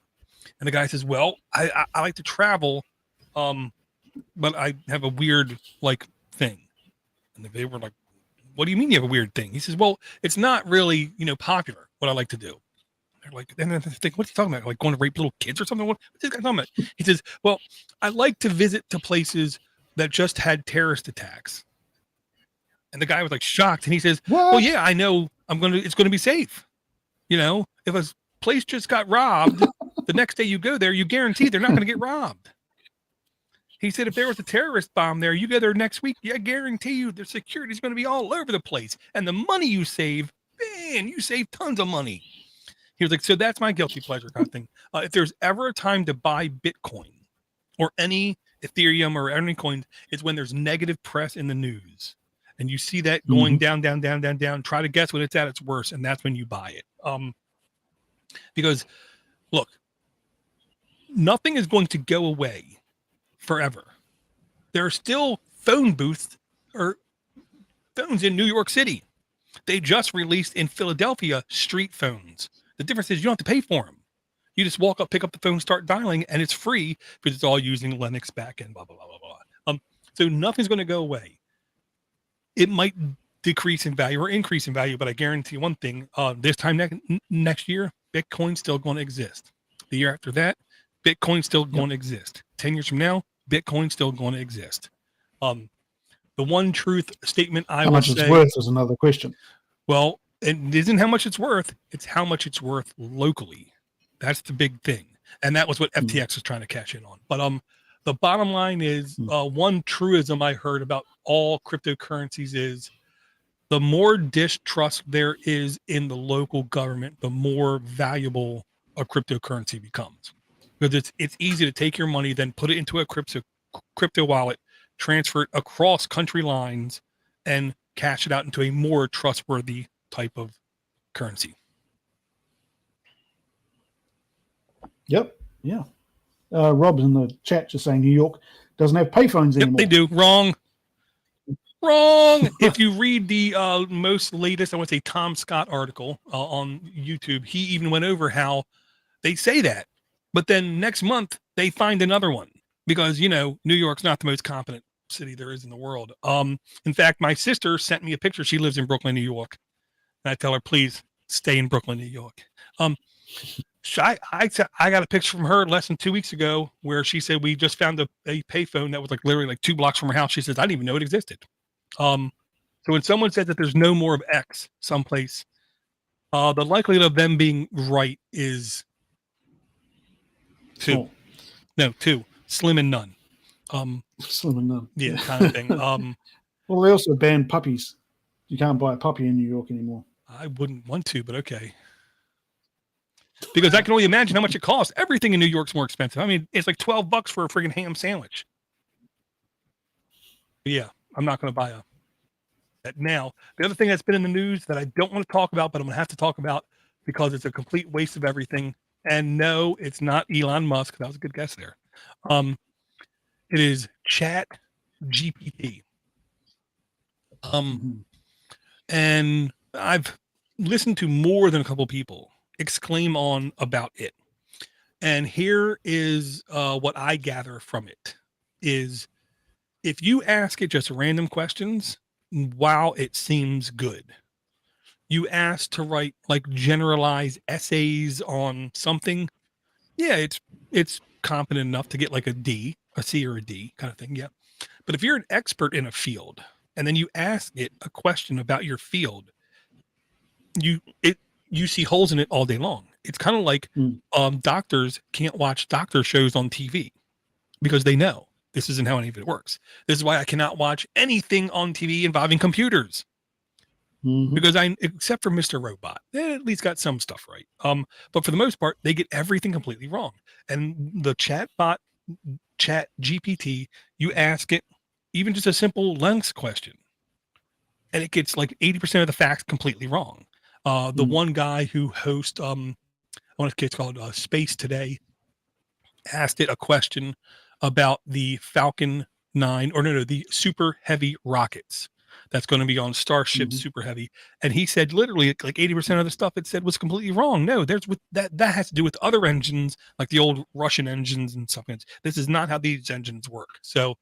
And the guy says, "Well, I like to travel, but I have a weird like thing." And they were like, "What do you mean you have a weird thing?" He says, "Well, it's not really popular what I like to do." They're like, and then they think, "What's he talking about? Like going to rape little kids or something? What's this guy talking about?" He says, "Well, I like to visit to places that just had terrorist attacks." And the guy was like shocked, and he says, What? "Well, yeah, I know. It's going to be safe. If a place just got robbed, the next day you go there, you guarantee they're not going to get robbed." He said, "If there was a terrorist bomb there, you go there next week, I guarantee you their security's going to be all over the place. And the money you save, man, you save tons of money." He was like, "So that's my guilty pleasure kind of thing. If there's ever a time to buy Bitcoin or any Ethereum or any coin, it's when there's negative press in the news. And you see that going down, try to guess when it's at its worst, and that's when you buy it." Because, look, nothing is going to go away forever. There are still phone booths or phones in New York City. They just released in Philadelphia street phones. The difference is you don't have to pay for them. You just walk up, pick up the phone, start dialing, and it's free because it's all using Linux backend, blah, blah, blah, blah, blah. So nothing's going to go away. It might decrease in value or increase in value, but I guarantee one thing, this time next year, Bitcoin's still going to exist. The year after that, Bitcoin's still going to exist. 10 years from now, Bitcoin's still going to exist. The one truth statement I will say... How much it's worth is another question. Well, it isn't how much it's worth. It's how much it's worth locally. That's the big thing. And that was what FTX was trying to cash in on. But the bottom line is one truism I heard about all cryptocurrencies is the more distrust there is in the local government, the more valuable a cryptocurrency becomes. Because it's easy to take your money, then put it into a crypto wallet, transfer it across country lines, and cash it out into a more trustworthy type of currency. Yep. Yeah. Rob's in the chat just saying New York doesn't have payphones anymore. Yep, they do. Wrong. If you read the most latest, I want to say Tom Scott article on YouTube, he even went over how they say that, but then next month they find another one because, New York's not the most competent city there is in the world. In fact, my sister sent me a picture. She lives in Brooklyn, New York. And I tell her, please stay in Brooklyn, New York. I got a picture from her less than 2 weeks ago where she said we just found a payphone that was like literally like 2 blocks from her house. She says, I didn't even know it existed. So when someone says that there's no more of X someplace, the likelihood of them being right is 2. No, 2. Slim and none. Slim and none. Yeah, kind of thing. Well, they also banned puppies. You can't buy a puppy in New York anymore. I wouldn't want to, but okay. Because I can only imagine how much it costs. Everything in New York's more expensive. I mean, it's like $12 for a friggin' ham sandwich. But yeah, I'm not going to buy that now. The other thing that's been in the news that I don't want to talk about, but I'm going to have to talk about because it's a complete waste of everything. And no, it's not Elon Musk. That was a good guess there. It is Chat GPT. And I've listened to more than a couple people exclaim on about it. And here is what I gather from it is if you ask it just random questions, wow, it seems good. You ask to write like generalized essays on something. Yeah, it's competent enough to get like a D, a C or a D kind of thing. Yeah. But if you're an expert in a field and then you ask it a question about your field, you see holes in it all day long. It's kind of like doctors can't watch doctor shows on TV because they know this isn't how any of it works. This is why I cannot watch anything on TV involving computers. Because except for Mr. Robot, they at least got some stuff right. But for the most part, they get everything completely wrong. And the Chat GPT, you ask it even just a simple length question, and it gets like 80% of the facts completely wrong. The one guy who hosts, I want to it's called Space Today, asked it a question about the Falcon 9, or no, the Super Heavy rockets that's going to be on Starship Super Heavy. And he said literally like 80% of the stuff it said was completely wrong. No, there's with that has to do with other engines, like the old Russian engines and stuff. This is not how these engines work. So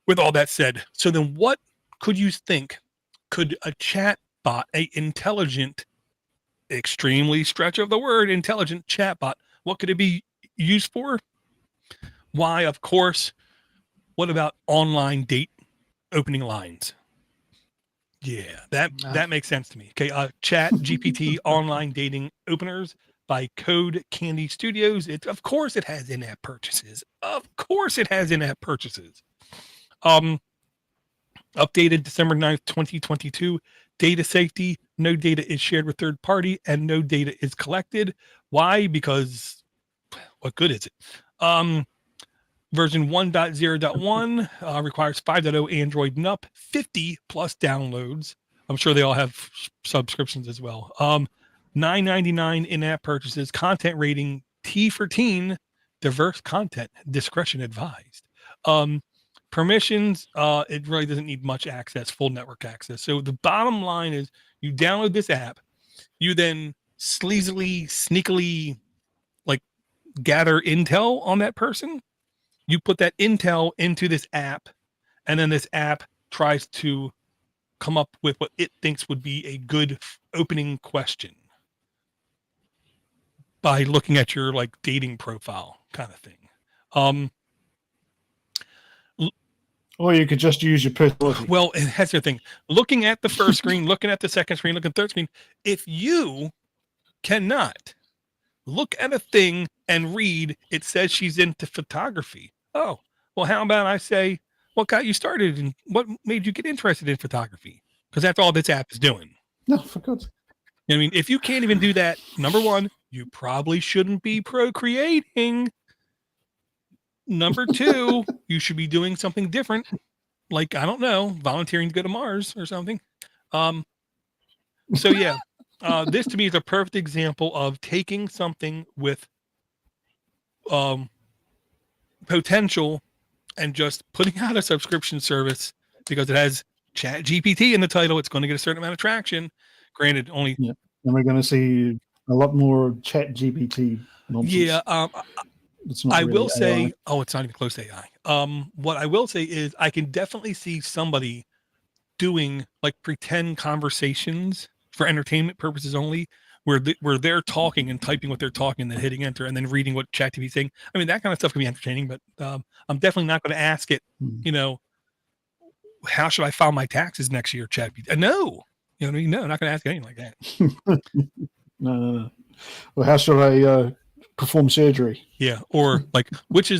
with all that said, so then what could you think could a chat bot, a intelligent, extremely stretch of the word, intelligent chatbot, what could it be used for? Why, of course, what about online date opening lines? Yeah, that makes sense to me. Okay, Chat GPT online dating openers by Code Candy Studios. Of course it has in-app purchases. Of course it has in-app purchases. Updated December 9th, 2022. Data safety. No data is shared with third party and no data is collected. Why? Because what good is it? Version 1.0.1 requires 5.0 Android NUP, 50 plus downloads. I'm sure they all have subscriptions as well. $9.99 in-app purchases, content rating T for teen, diverse content, discretion advised. Permissions, it really doesn't need much access, full network access. So the bottom line is you download this app, you then sleazily, sneakily, like gather intel on that person. You put that intel into this app, and then this app tries to come up with what it thinks would be a good opening question by looking at your like dating profile kind of thing. Or you could just use your personality. Well, that's the thing. Looking at the first screen, looking at the second screen, looking at the third screen, if you cannot look at a thing and read, it says she's into photography. Oh, well, how about I say, what got you started and what made you get interested in photography? Because that's all this app is doing. No, for God's sake. I mean, if you can't even do that, number one, you probably shouldn't be procreating. Number two, you should be doing something different. Like, I don't know, volunteering to go to Mars or something. So yeah, this to me is a perfect example of taking something with potential and just putting out a subscription service because it has Chat GPT in the title. It's going to get a certain amount of traction. Granted, only and we're going to see a lot more Chat GPT nonsense. Yeah, it's not I really will say, AI. oh, it's not even close to AI. What I will say is I can definitely see somebody doing like pretend conversations for entertainment purposes only, where they're talking and typing what they're talking and then hitting enter and then reading what ChatGPT is saying. I mean, that kind of stuff can be entertaining, but I'm definitely not going to ask it, you know, how should I file my taxes next year, ChatGPT? No, you know what I mean? No, I'm not going to ask anything like that. No. Well, how should I perform surgery? Yeah, or like, which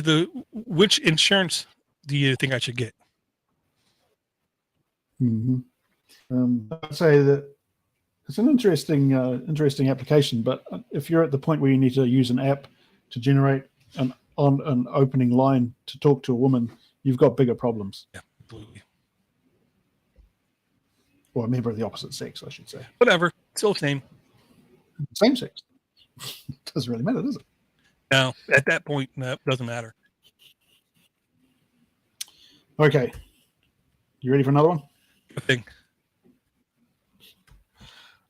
insurance do you think I should get? I'd say that it's an interesting application, but if you're at the point where you need to use an app to generate an opening line to talk to a woman, you've got bigger problems. Yeah, absolutely. Or a member of the opposite sex, I should say. Whatever, still the same. Same sex. Doesn't really matter, does it? No, at that point, no, it doesn't matter. Okay. You ready for another one? Good thing.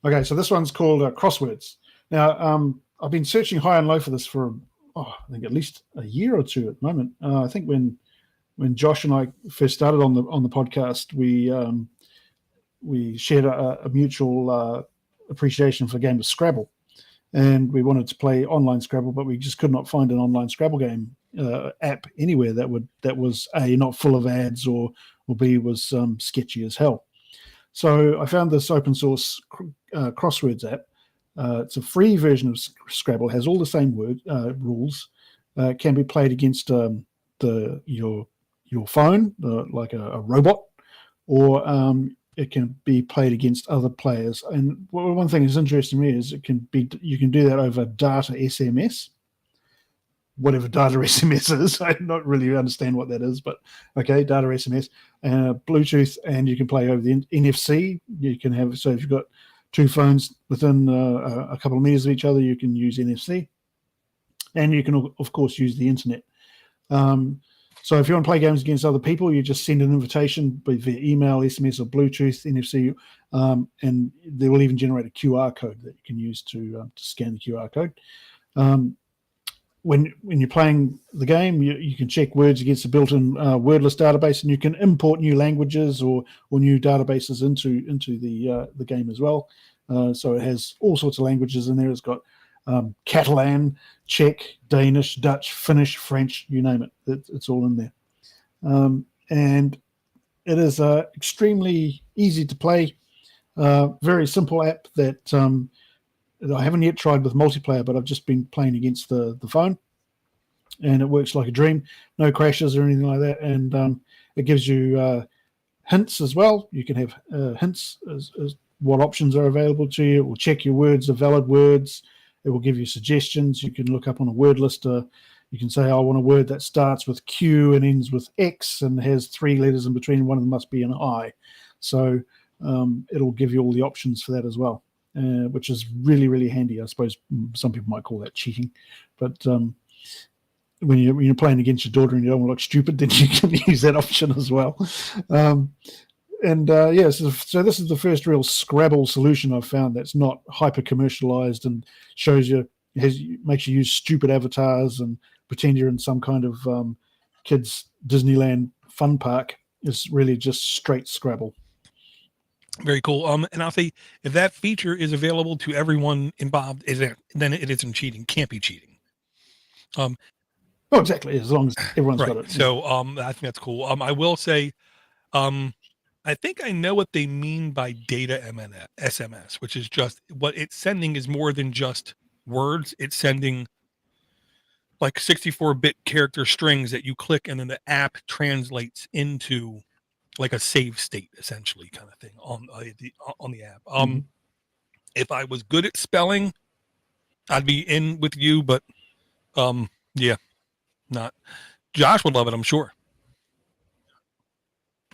Okay, so this one's called crosswords. Now, I've been searching high and low for this for, I think at least a year or two at the moment. I think when Josh and I first started on the podcast, we shared a mutual appreciation for the game of Scrabble, and we wanted to play online Scrabble, but we just could not find an online Scrabble game app anywhere that was A, not full of ads, or B, was sketchy as hell. So I found this open source crosswords app. It's a free version of Scrabble, has all the same rules, can be played against your phone, like a robot, or it can be played against other players. And one thing that's interesting to me is you can do that over data SMS. whatever data SMS is. I don't really understand what that is, but okay, data SMS, Bluetooth, and you can play over the NFC. You can have, so if you've got two phones within a couple of meters of each other, you can use NFC, and you can of course use the internet. So if you want to play games against other people, you just send an invitation via email, SMS, or Bluetooth, NFC, and they will even generate a QR code that you can use to scan the QR code. When you're playing the game, you can check words against a built-in wordless database, and you can import new languages or new databases into the game as well. So it has all sorts of languages in there. It's got Catalan, Czech, Danish, Dutch, Finnish, French, you name it. It's all in there. And it is extremely easy to play, very simple app that I haven't yet tried with multiplayer, but I've just been playing against the phone, and it works like a dream. No crashes or anything like that, and it gives you hints as well. You can have hints as what options are available to you. It will check your words are valid words. It will give you suggestions. You can look up on a word list. You can say, I want a word that starts with Q and ends with X and has 3 letters in between. One of them must be an I. So it'll give you all the options for that as well, which is really, really handy. I suppose some people might call that cheating. But when you're playing against your daughter and you don't want to look stupid, then you can use that option as well. So this is the first real Scrabble solution I've found that's not hyper commercialized and makes you use stupid avatars and pretend you're in some kind of kids Disneyland fun park. It's really just straight Scrabble. Very cool. And I'll say, if that feature is available to everyone involved, then it isn't cheating. Can't be cheating. Oh, exactly. As long as everyone's got it. So I think that's cool. I will say, I think I know what they mean by data SMS, which is just what it's sending is more than just words. It's sending like 64-bit character strings that you click, and then the app translates into like a save state, essentially, kind of thing on the app. If I was good at spelling, I'd be in with you, but not. Josh would love it, I'm sure.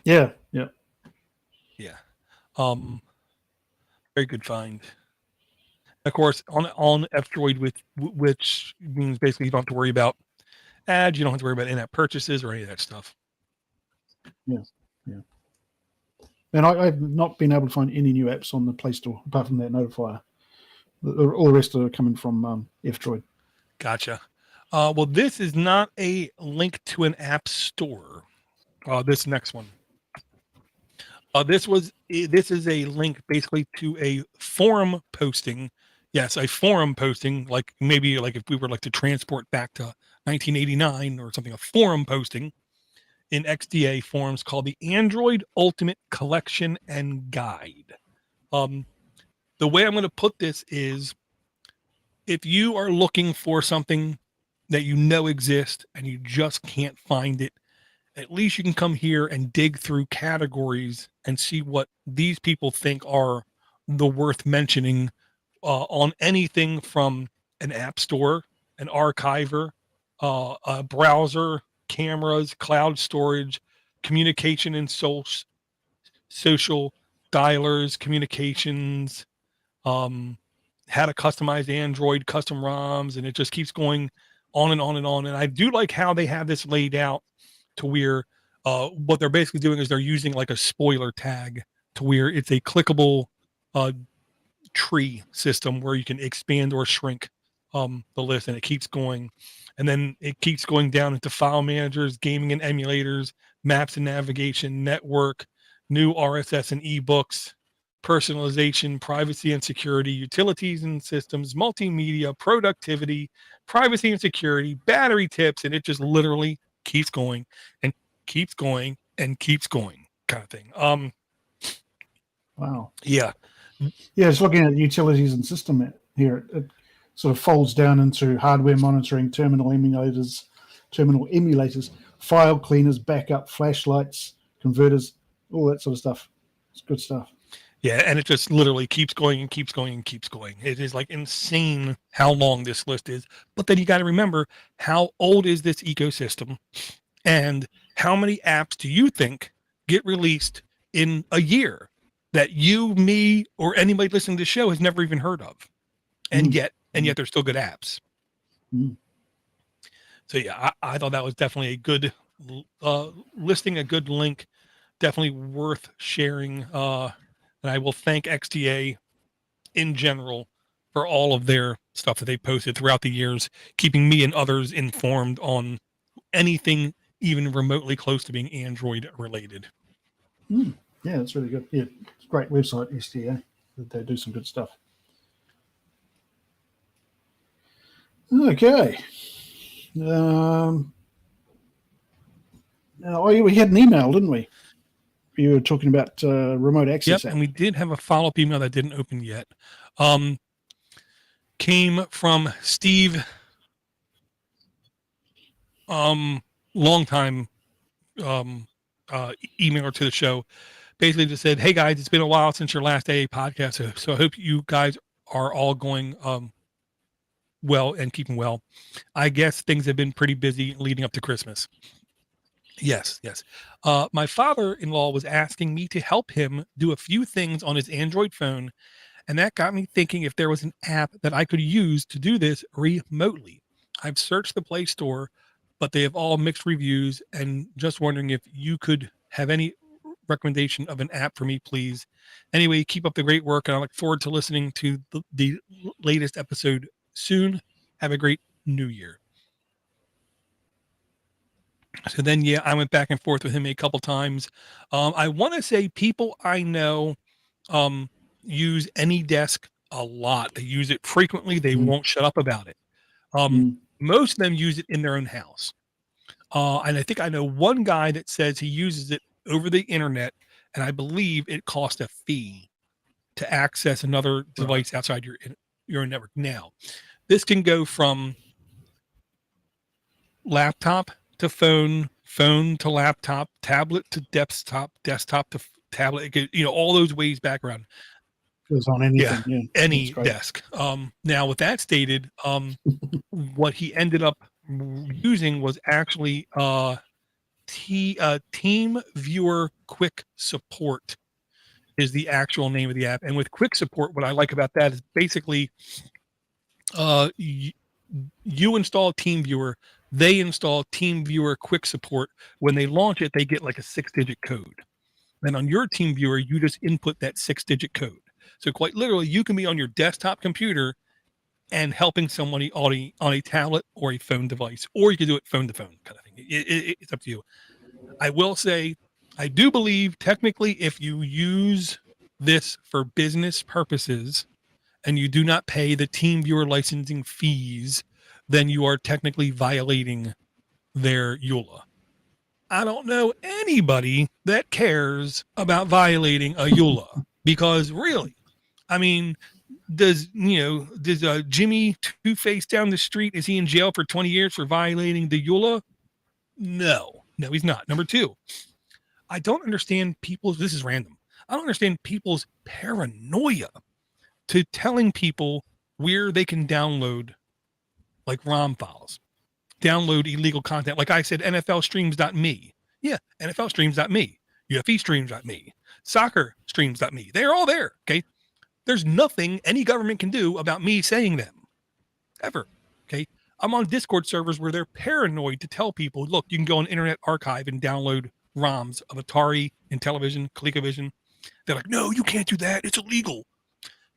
Yeah. Very good find. Of course, on F-Droid, which means basically you don't have to worry about ads, you don't have to worry about in-app purchases or any of that stuff. Yeah. And I've not been able to find any new apps on the Play Store apart from that notifier. All the rest are coming from F-Droid. Gotcha. Well, this is not a link to an app store. This next one. This is a link basically to a forum posting. Yes, a forum posting, like maybe like if we were like to transport back to 1989 or something, a forum posting in XDA forums called the Android Ultimate Collection and Guide. The way I'm going to put this is, if you are looking for something that you know exists and you just can't find it, at least you can come here and dig through categories and see what these people think are the worth mentioning on anything from an app store, an archiver, a browser, cameras, cloud storage, communication and social dialers, communications, how to customize Android, custom ROMs, and it just keeps going on and on and on. And I do like how they have this laid out to where what they're basically doing is they're using like a spoiler tag to where it's a clickable tree system where you can expand or shrink the list, and it keeps going. And then it keeps going down into file managers, gaming and emulators, maps and navigation, network, new RSS and ebooks, personalization, privacy and security, utilities and systems, multimedia, productivity, privacy and security, battery tips, and it just literally keeps going and keeps going and keeps going, kind of thing. Wow. Yeah. Just looking at utilities and system here, it sort of folds down into hardware monitoring, terminal emulators, file cleaners, backup, flashlights, converters, all that sort of stuff. It's good stuff. Yeah, and it just literally keeps going and keeps going and keeps going. It is like insane how long this list is. But then you got to remember, how old is this ecosystem, and how many apps do you think get released in a year that you, me, or anybody listening to the show has never even heard of, and yet they're still good apps. So yeah, I thought that was definitely a good listing, a good link, definitely worth sharing. And I will thank XTA in general for all of their stuff that they posted throughout the years, keeping me and others informed on anything even remotely close to being Android related. Yeah, that's really good. Yeah, it's a great website, STA. They do some good stuff. Okay. We had an email, didn't we? You were talking about remote access. Yep, and we did have a follow-up email that didn't open yet. Came from Steve, long time emailer to the show. Basically just said, hey guys, it's been a while since your last AA podcast, so I hope you guys are all going well and keeping well. I guess things have been pretty busy leading up to Christmas. Yes. My father-in-law was asking me to help him do a few things on his Android phone, and that got me thinking if there was an app that I could use to do this remotely. I've searched the Play Store, but they have all mixed reviews, and just wondering if you could have any recommendation of an app for me, please. Anyway, keep up the great work, and I look forward to listening to the latest episode soon. Have a great new year. So then, yeah, I went back and forth with him a couple times. I want to say people I know use AnyDesk a lot. They use it frequently. They won't shut up about it. Most of them use it in their own house. And I think I know one guy that says he uses it over the internet, and I believe it costs a fee to access another device outside your own network. Now, this can go from laptop to phone, phone to laptop, tablet to desktop, desktop to tablet. All those ways back around. Goes on anything. Yeah, any desk. Now, with that stated, what he ended up using was actually Team Viewer Quick Support is the actual name of the app. And with Quick Support, what I like about that is basically you install Team Viewer, they install Team Viewer Quick Support. When they launch it, they get like a 6-digit code. Then on your Team Viewer, you just input that 6-digit code. So quite literally, you can be on your desktop computer and helping somebody on a tablet or a phone device, or you can do it phone to phone kind of thing. It's up to you. I will say, I do believe technically if you use this for business purposes and you do not pay the Team Viewer licensing fees, then you are technically violating their EULA. I don't know anybody that cares about violating a EULA because really, I mean, does Jimmy Two-Face down the street, is he in jail for 20 years for violating the EULA? No, he's not. Number two, I don't understand this is random. I don't understand people's paranoia to telling people where they can download like ROM files, download illegal content. Like I said, NFLstreams.me. Yeah, NFLstreams.me, UFEstreams.me, SoccerStreams.me. They're all there. Okay. There's nothing any government can do about me saying them ever. Okay. I'm on Discord servers where they're paranoid to tell people, look, you can go on Internet Archive and download ROMs of Atari, Intellivision, ColecoVision. They're like, no, you can't do that. It's illegal.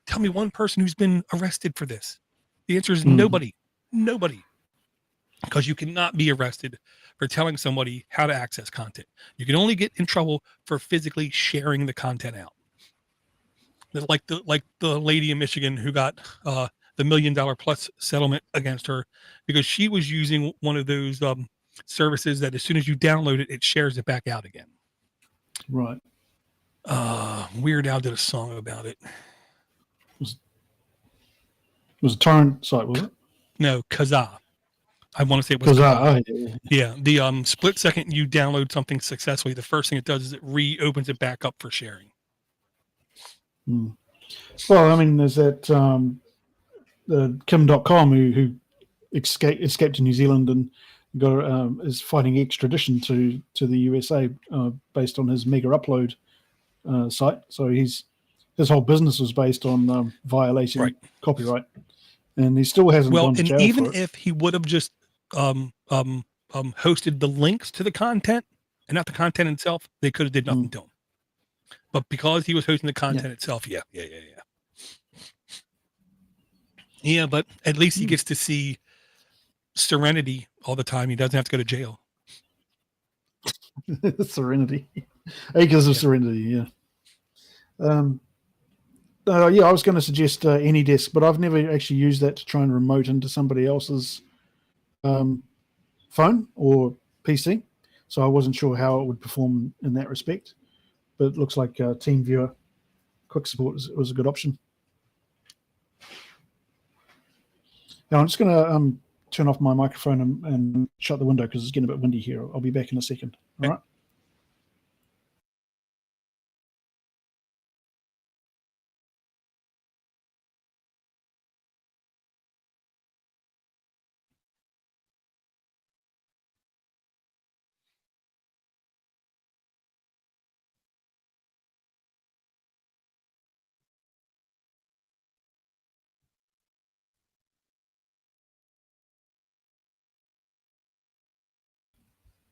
Tell me one person who's been arrested for this. The answer is nobody. Nobody. Because you cannot be arrested for telling somebody how to access content. You can only get in trouble for physically sharing the content out. Like the lady in Michigan who got the $1 million plus settlement against her because she was using one of those services that as soon as you download it, it shares it back out again. Right. Weird Al did a song about it. It was a torrent site, was it? No, Kazaa. I want to say it was Kazaa. Yeah. The split second you download something successfully, the first thing it does is it reopens it back up for sharing. Mm. Well, I mean, there's that Kim.com who escaped to New Zealand and is fighting extradition to the USA based on his mega upload site. So his whole business was based on violating copyright, and he still hasn't gone to jail even for it. if he would have just hosted the links to the content and not the content itself, they could have did nothing to him. But because he was hosting the content itself, yeah. But at least he gets to see serenity all the time. He doesn't have to go to jail. Serenity. Acres of serenity, yeah. I was going to suggest AnyDesk, but I've never actually used that to try and remote into somebody else's phone or PC, so I wasn't sure how it would perform in that respect. But it looks like TeamViewer Quick Support was a good option. Now I'm just going to turn off my microphone and shut the window because it's getting a bit windy here. I'll be back in a second. All right.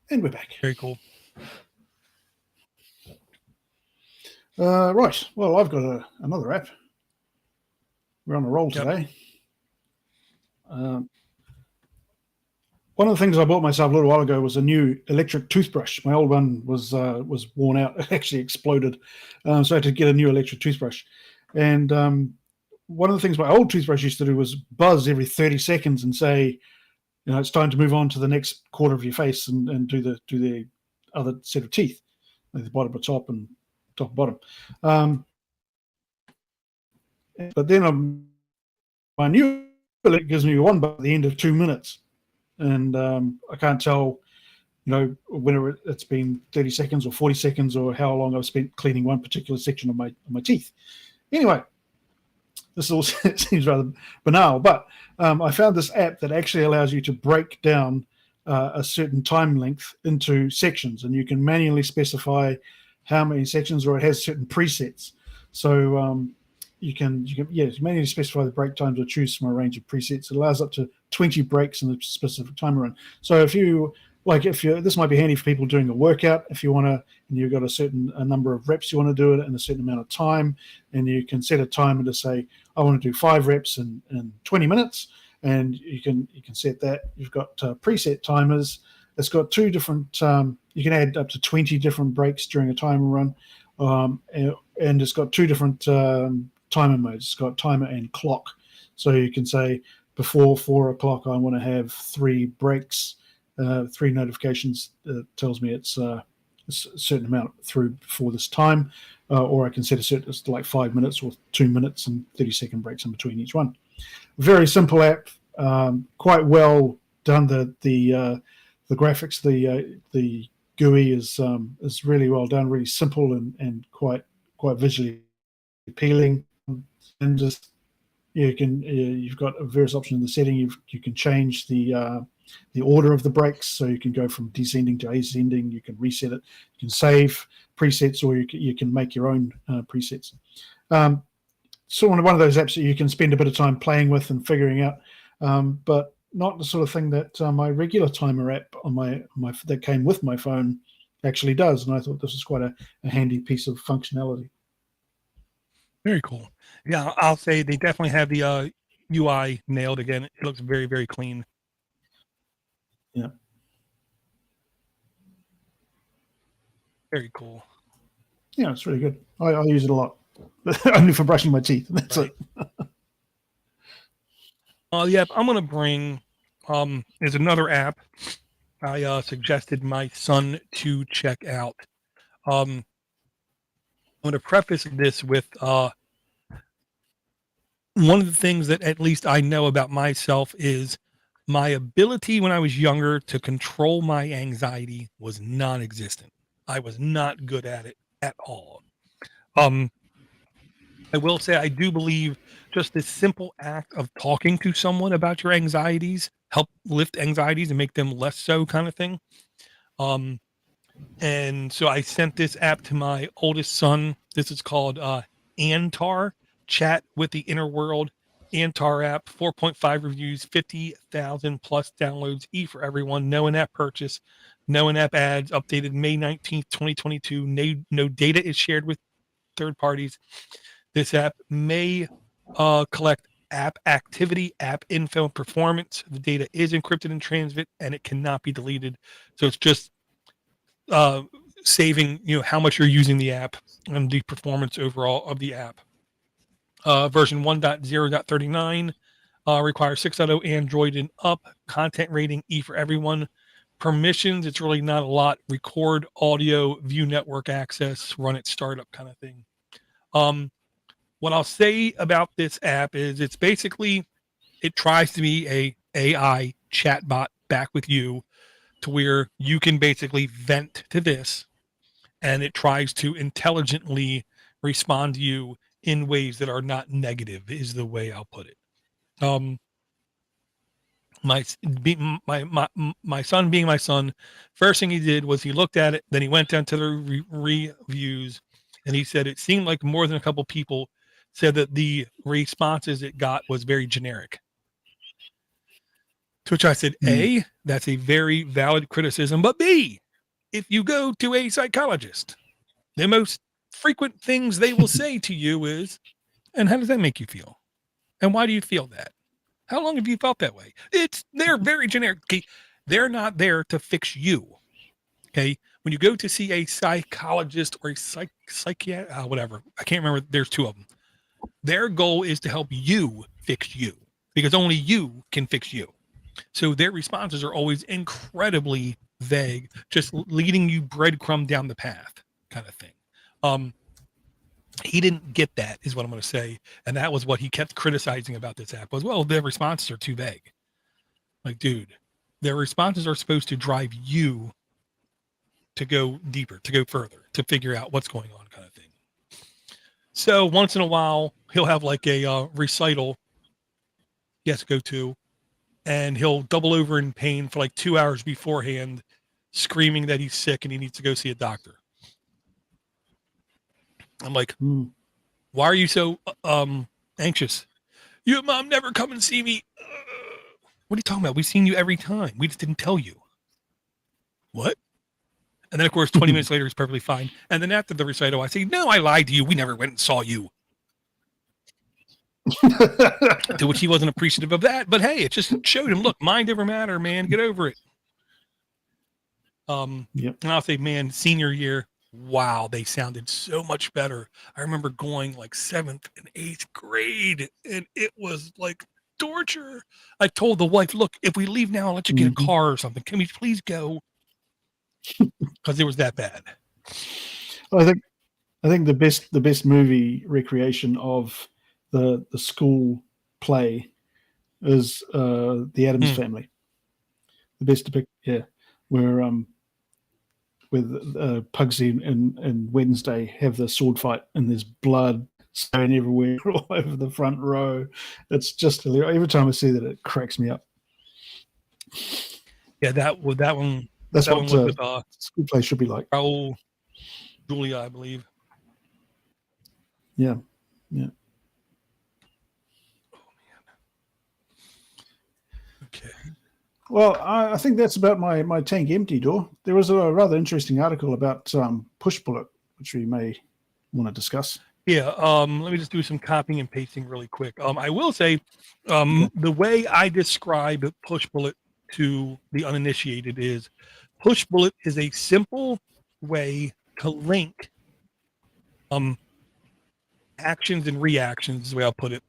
And we're back. Very cool. Right. Well, I've got another app. We're on a roll today. One of the things I bought myself a little while ago was a new electric toothbrush. My old one was worn out. It actually exploded. So I had to get a new electric toothbrush. And one of the things my old toothbrush used to do was buzz every 30 seconds and say, it's time to move on to the next quarter of your face and do the other set of teeth, like the bottom and top and top and bottom. But then my new electric gives me one buzz at the end of 2 minutes. And I can't tell, whether it's been 30 seconds or 40 seconds or how long I've spent cleaning one particular section of my teeth. Anyway, this all seems rather banal, but I found this app that actually allows you to break down a certain time length into sections, and you can manually specify how many sections, or it has certain presets. So you can manually specify the break times or choose from a range of presets. It allows up to 20 breaks in a specific time run. So if this might be handy for people doing a workout, if you want to, and you've got a number of reps you want to do it in a certain amount of time, and you can set a timer to say, I want to do 5 reps in 20 minutes, and you can set that. You've got preset timers. It's got 2 different, you can add up to 20 different breaks during a timer run, and it's got 2 different timer modes. It's got timer and clock. So you can say, before 4 o'clock, I want to have 3 breaks, 3 notifications that tells me it's a certain amount through before this time, or I can set a certain, it's like 5 minutes or 2 minutes and 30-second breaks in between each one. Very simple app, quite well done. The graphics, the GUI is really well done, really simple and quite visually appealing, and just you've got various options in the setting. You can change the order of the breaks, so you can go from descending to ascending. You can reset it. You can save presets, or you can make your own presets. So one of those apps that you can spend a bit of time playing with and figuring out, but not the sort of thing that my regular timer app on my that came with my phone actually does. And I thought this was quite a handy piece of functionality. Very cool. Yeah, I'll say they definitely have the UI nailed again. It looks very, very clean. Yeah. Very cool. Yeah, it's really good. I use it a lot. Only for brushing my teeth. That's right. It. I'm going to bring, there's another app I suggested my son to check out. I'm going to preface this with one of the things that at least I know about myself is my ability when I was younger to control my anxiety was non-existent. I was not good at it at all. I will say I do believe just this simple act of talking to someone about your anxieties help lift anxieties and make them less so, kind of thing. Um, and so I sent this app to my oldest son. This is called Antar, Chat with the Inner World. Antar app, 4.5 reviews, 50,000 plus downloads, for everyone. No in-app purchase, no in-app ads. Updated May 19th, 2022. No data is shared with third parties. This app may collect app activity, app info, and performance. The data is encrypted in transit, and it cannot be deleted. So it's just uh, saving how much you're using the app and the performance overall of the app. Version 1.0.39 requires 6.0 Android and up. Content rating E for everyone. Permissions, it's really not a lot. Record audio, view network access, run it startup kind of thing. What I'll say about this app is it's basically, it tries to be a AI chatbot back with you, to where you can basically vent to this and it tries to intelligently respond to you in ways that are not negative, is the way I'll put it. My son being my son, first thing he did was he looked at it, then he went down to the reviews, and he said it seemed like more than a couple people said that the responses it got was very generic. To which I said, A, that's a very valid criticism, but B, if you go to a psychologist, the most frequent things they will say to you is, and how does that make you feel? And why do you feel that? How long have you felt that way? They're very generic. Okay? They're not there to fix you. Okay. When you go to see a psychologist or a psychiatrist, whatever, I can't remember. There's two of them. Their goal is to help you fix you, because only you can fix you. So their responses are always incredibly vague, just leading you breadcrumb down the path, kind of thing. He didn't get that, is what I'm going to say, and that was what he kept criticizing about this app. Was, well, their responses are too vague. Like, dude, their responses are supposed to drive you to go deeper, to go further, to figure out what's going on, kind of thing. So once in a while, he'll have like a recital he has to go to, and he'll double over in pain for like 2 hours beforehand, screaming that he's sick and he needs to go see a doctor. I'm like, why are you so anxious? Your mom never come and see me. What are you talking about? We've seen you every time. We just didn't tell you. What? And then, of course, 20 minutes later, he's perfectly fine. And then after the recital, I say, no, I lied to you. We never went and saw you. To which he wasn't appreciative of that. But hey, it just showed him, look, mind over matter, man. Get over it. Yep. And I'll say, man, senior year, wow, they sounded so much better. I remember going like 7th and 8th grade, and it was like torture. I told the wife, look, if we leave now, I'll let you get a car or something. Can we please go? Because it was that bad. I think the best movie recreation of the school play is the Addams Family. The best depict, where with Pugsy and Wednesday have the sword fight, and there's blood spraying everywhere all over the front row. It's just hilarious. Every time I see that, it cracks me up. Yeah, that one. That's that what one with school play should be like. Raul Julia, I believe. Yeah. Oh man. Okay. Well, I think that's about my tank empty door. There was a rather interesting article about Pushbullet, which we may want to discuss. Yeah, let me just do some copying and pasting really quick. I will say, the way I describe Pushbullet to the uninitiated is, Pushbullet is a simple way to link actions and reactions, is the way I'll put it,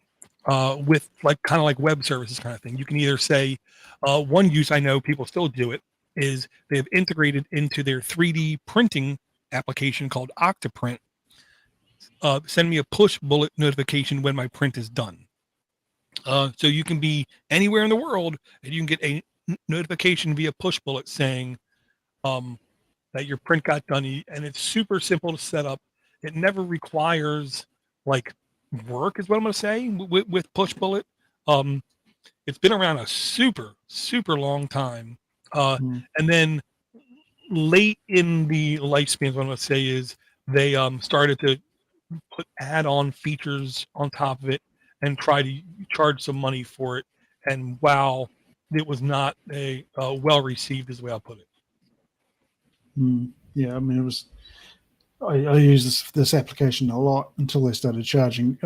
with like kind of like web services kind of thing. You can either say, one use I know people still do it is they've integrated into their 3D printing application called Octoprint. Send me a Pushbullet notification when my print is done. So you can be anywhere in the world and you can get a notification via Pushbullet saying that your print got done, and it's super simple to set up. It never requires like work, is what I'm going to say with Push Bullet. It's been around a super, super long time. And then late in the lifespan, what I'm going to say is they started to put add-on features on top of it and try to charge some money for it. And wow, it was not a well received, is the way I'll put it. Yeah, I mean, it was. I use this application a lot until they started charging.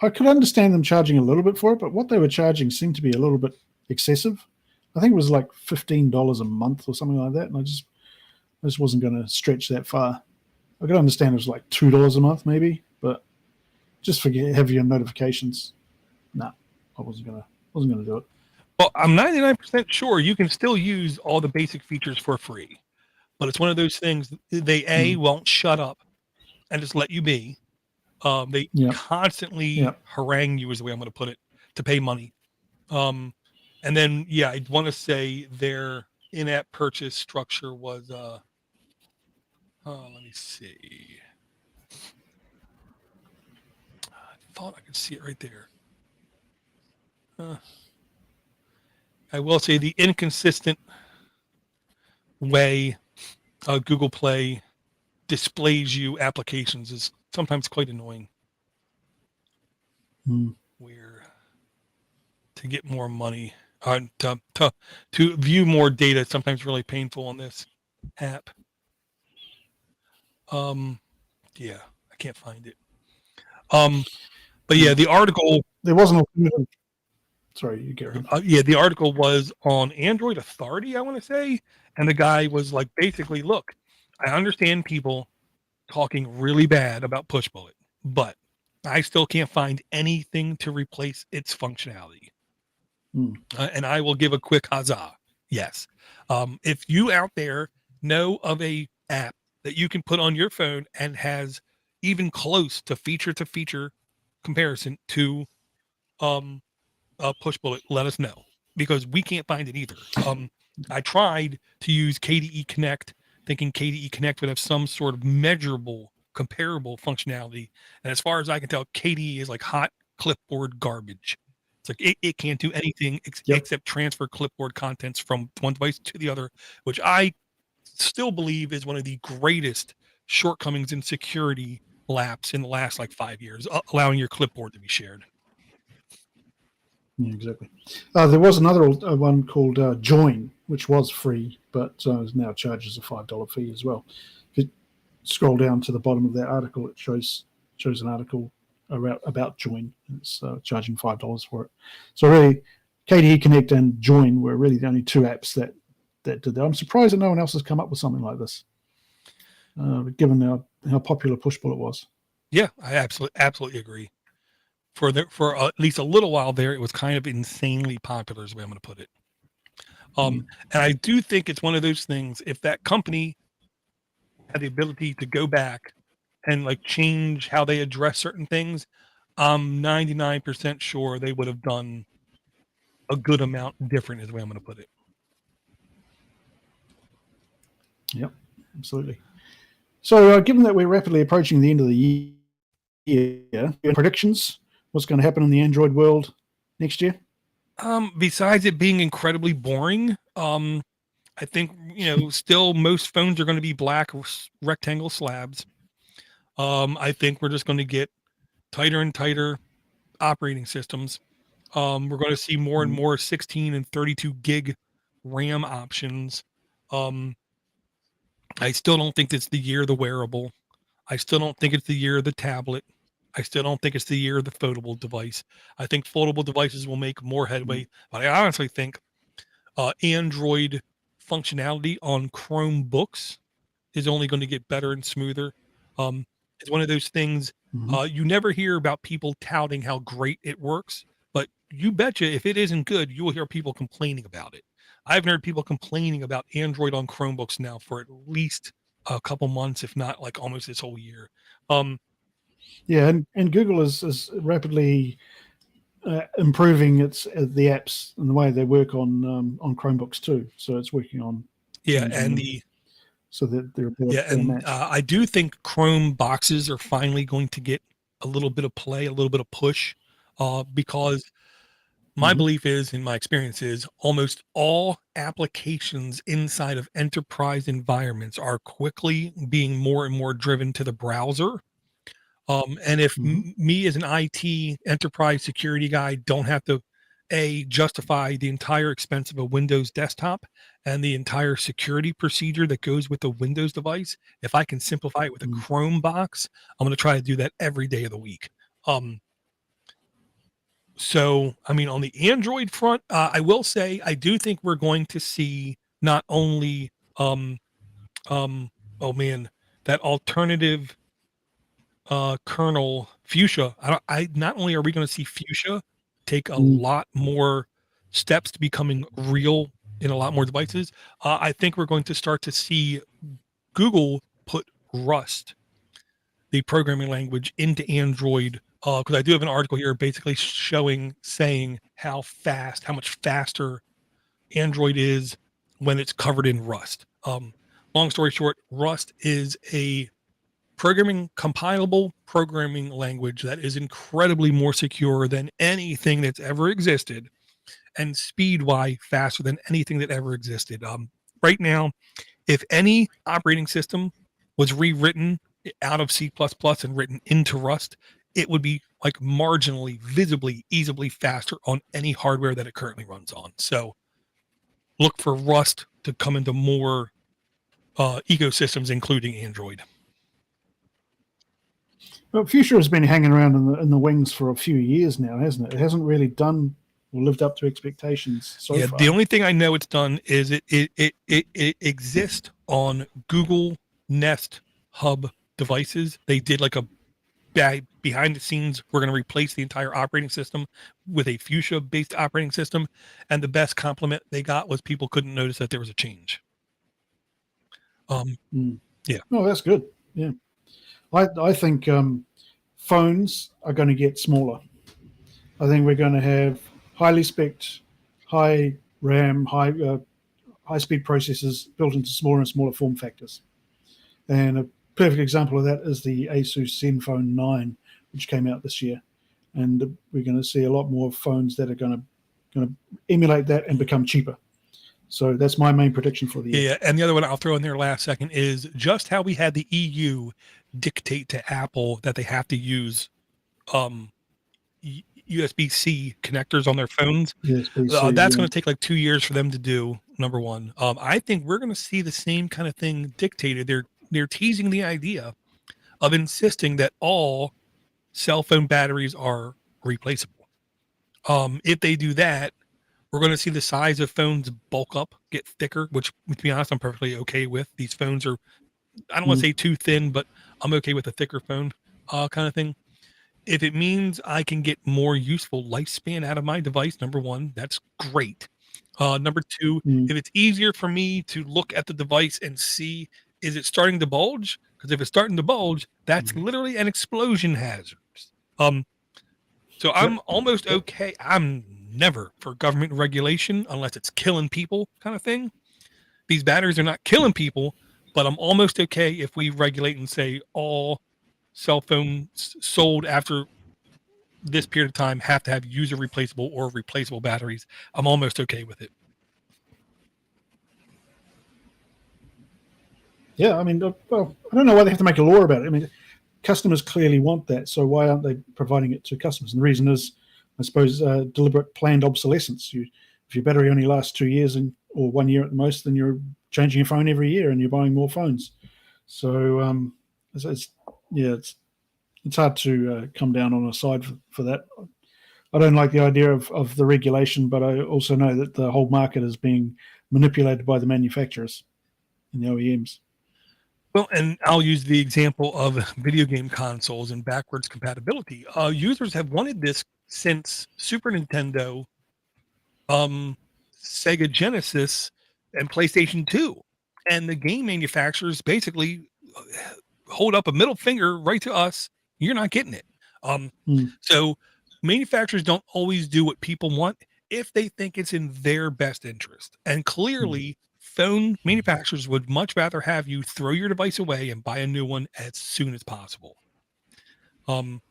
I could understand them charging a little bit for it, but what they were charging seemed to be a little bit excessive. I think it was like $15 a month or something like that, and I just wasn't going to stretch that far. I could understand it was like $2 a month maybe, but just for heavier notifications, no, I wasn't gonna do it. Well, I'm 99% sure you can still use all the basic features for free, but it's one of those things they won't shut up and just let you be. They constantly harangue you, is the way I'm going to put it, to pay money. And then, I'd want to say their in-app purchase structure was, let me see. I thought I could see it right there. I will say the inconsistent way Google Play displays you applications is sometimes quite annoying. Where to get more money, to view more data, it's sometimes really painful on this app. I can't find it. But the article, there wasn't. Sorry, you get the article was on Android Authority, I want to say, and the guy was like, basically, look, I understand people talking really bad about Push Bullet, but I still can't find anything to replace its functionality. And I will give a quick huzzah. Yes. If you out there know of a app that you can put on your phone and has even close to feature comparison to Push Bullet, let us know, because we can't find it either. I tried to use KDE Connect, thinking KDE Connect would have some sort of measurable, comparable functionality. And as far as I can tell, KDE is like hot clipboard garbage. It's like it can't do anything except transfer clipboard contents from one device to the other, which I still believe is one of the greatest shortcomings in security lapse in the last like 5 years, allowing your clipboard to be shared. Yeah, exactly. There was another one called Join, which was free, but now charges a $5 fee as well. If you scroll down to the bottom of that article, it shows an article about Join. It's charging $5 for it. So really, KDE Connect and Join were really the only two apps that did that. I'm surprised that no one else has come up with something like this, given how popular Push Bullet was. Yeah, I absolutely agree. For at least a little while there, it was kind of insanely popular, is the way I'm going to put it. And I do think it's one of those things, if that company had the ability to go back and like change how they address certain things, I'm 99% sure they would have done a good amount different, is the way I'm going to put it. Yep, absolutely. So given that we're rapidly approaching the end of the year, predictions, what's going to happen in the Android world next year? Besides it being incredibly boring, I think, still most phones are going to be black rectangle slabs. I think we're just going to get tighter and tighter operating systems. We're going to see more and more 16 and 32 gig RAM options. I still don't think it's the year of the wearable. I still don't think it's the year of the tablet. I still don't think it's the year of the foldable device. I think foldable devices will make more headway, but I honestly think Android functionality on Chromebooks is only going to get better and smoother. It's one of those things you never hear about people touting how great it works, but you betcha if it isn't good, you will hear people complaining about it. I've heard people complaining about Android on Chromebooks now for at least a couple months, if not like almost this whole year. Yeah, and Google is rapidly improving the apps and the way they work on Chromebooks too. So it's working on so that they're I do think Chrome boxes are finally going to get a little bit of play, a little bit of push, because my Mhm. belief is, in my experience is, almost all applications inside of enterprise environments are quickly being more and more driven to the browser. And if Mhm. me as an IT enterprise security guy don't have to justify the entire expense of a Windows desktop and the entire security procedure that goes with the Windows device, if I can simplify it with a Mm. Chrome box, I'm going to try to do that every day of the week. So, I mean, on the Android front, I will say I do think we're going to see not only, um, oh man, that alternative kernel Fuchsia. I not only are we going to see Fuchsia take a Mm. lot more steps to becoming real in a lot more devices, I think we're going to start to see Google put Rust, the programming language, into Android. Because I do have an article here basically saying how much faster Android is when it's covered in Rust. Long story short, Rust is a compilable programming language that is incredibly more secure than anything that's ever existed, and speed wise faster than anything that ever existed. Right now, if any operating system was rewritten out of C++ and written into Rust, it would be like marginally, visibly, easily faster on any hardware that it currently runs on. So look for Rust to come into more ecosystems, including Android. Well, Fuchsia has been hanging around in the wings for a few years now, hasn't it? It hasn't really done or lived up to expectations so Yeah, the far. only thing I know it's done is it exists on Google Nest Hub devices. They did like a behind the scenes, we're going to replace the entire operating system with a Fuchsia based operating system, and the best compliment they got was people couldn't notice that there was a change. Mm. Yeah. Oh, that's good. Yeah, I think phones are going to get smaller. I think we're going to have highly spec'd, high RAM, high speed processors built into smaller and smaller form factors. And a perfect example of that is the Asus ZenFone 9, which came out this year. And we're going to see a lot more phones that are going to emulate that and become cheaper. So that's my main prediction for the year. Yeah, and the other one I'll throw in there last second is just how we had the EU dictate to Apple that they have to use um, USB-C connectors on their phones. Yes, PC. That's Yeah. going to take like 2 years for them to do. Number one, I think we're going to see the same kind of thing dictated. They're teasing the idea of insisting that all cell phone batteries are replaceable. If they do that, we're going to see the size of phones bulk up, get thicker, which, to be honest, I'm perfectly okay with. These phones are, I don't want to Mm. say too thin, but I'm okay with a thicker phone kind of thing. If it means I can get more useful lifespan out of my device, number one, that's great. Number two, Mm. if it's easier for me to look at the device and see, is it starting to bulge? Because if it's starting to bulge, that's Mm. literally an explosion hazard. Um, so I'm Yep. almost Yep. okay. I'm never for government regulation unless it's killing people kind of thing. These batteries are not killing people, but I'm almost okay if we regulate and say all cell phones sold after this period of time have to have user replaceable or replaceable batteries. I'm almost okay with it. Yeah. I mean, well, I don't know why they have to make a law about it. I mean, customers clearly want that. So why aren't they providing it to customers? And the reason is, I suppose, deliberate planned obsolescence. If your battery only lasts 2 years or 1 year at the most, then you're changing your phone every year and you're buying more phones. So yeah, it's hard to come down on a side for that. I don't like the idea of the regulation, but I also know that the whole market is being manipulated by the manufacturers and the OEMs. Well, and I'll use the example of video game consoles and backwards compatibility. Users have wanted this since Super Nintendo, um, Sega Genesis, and PlayStation 2. And the game manufacturers basically hold up a middle finger right to us. You're not getting it. Um, Mm. so manufacturers don't always do what people want if they think it's in their best interest. And Mm. clearly, phone manufacturers would much rather have you throw your device away and buy a new one as soon as possible. Um,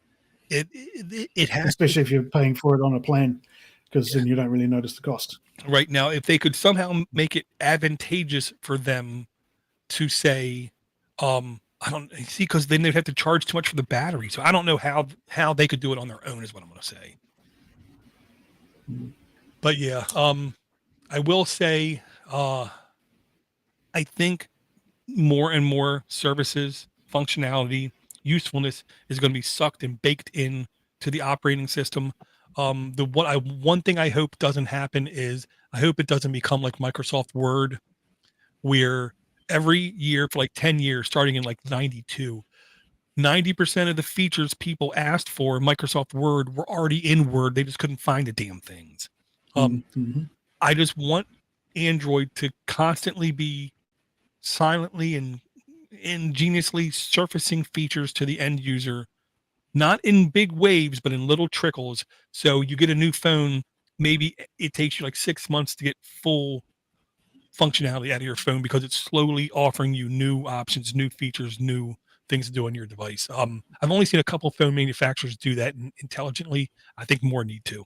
It has especially if you're paying for it on a plan, because then you don't really notice the cost. right now. If they could somehow make it advantageous for them to say, I don't see, because then they'd have to charge too much for the battery. So I don't know how they could do it on their own, is what I'm going to say. But yeah, I will say, I think more and more services, functionality, usefulness is going to be sucked and baked in to the operating system. One thing I hope doesn't happen is I hope it doesn't become like Microsoft Word, where every year for like 10 years, starting in like 92, 90% of the features people asked for in Microsoft Word were already in Word. They just couldn't find the damn things. I just want Android to constantly be silently and ingeniously surfacing features to the end user, not in big waves, but in little trickles. So you get a new phone, maybe it takes you like 6 months to get full functionality out of your phone because it's slowly offering you new options, new features, new things to do on your device. I've only seen a couple of phone manufacturers do that intelligently. I think more need to.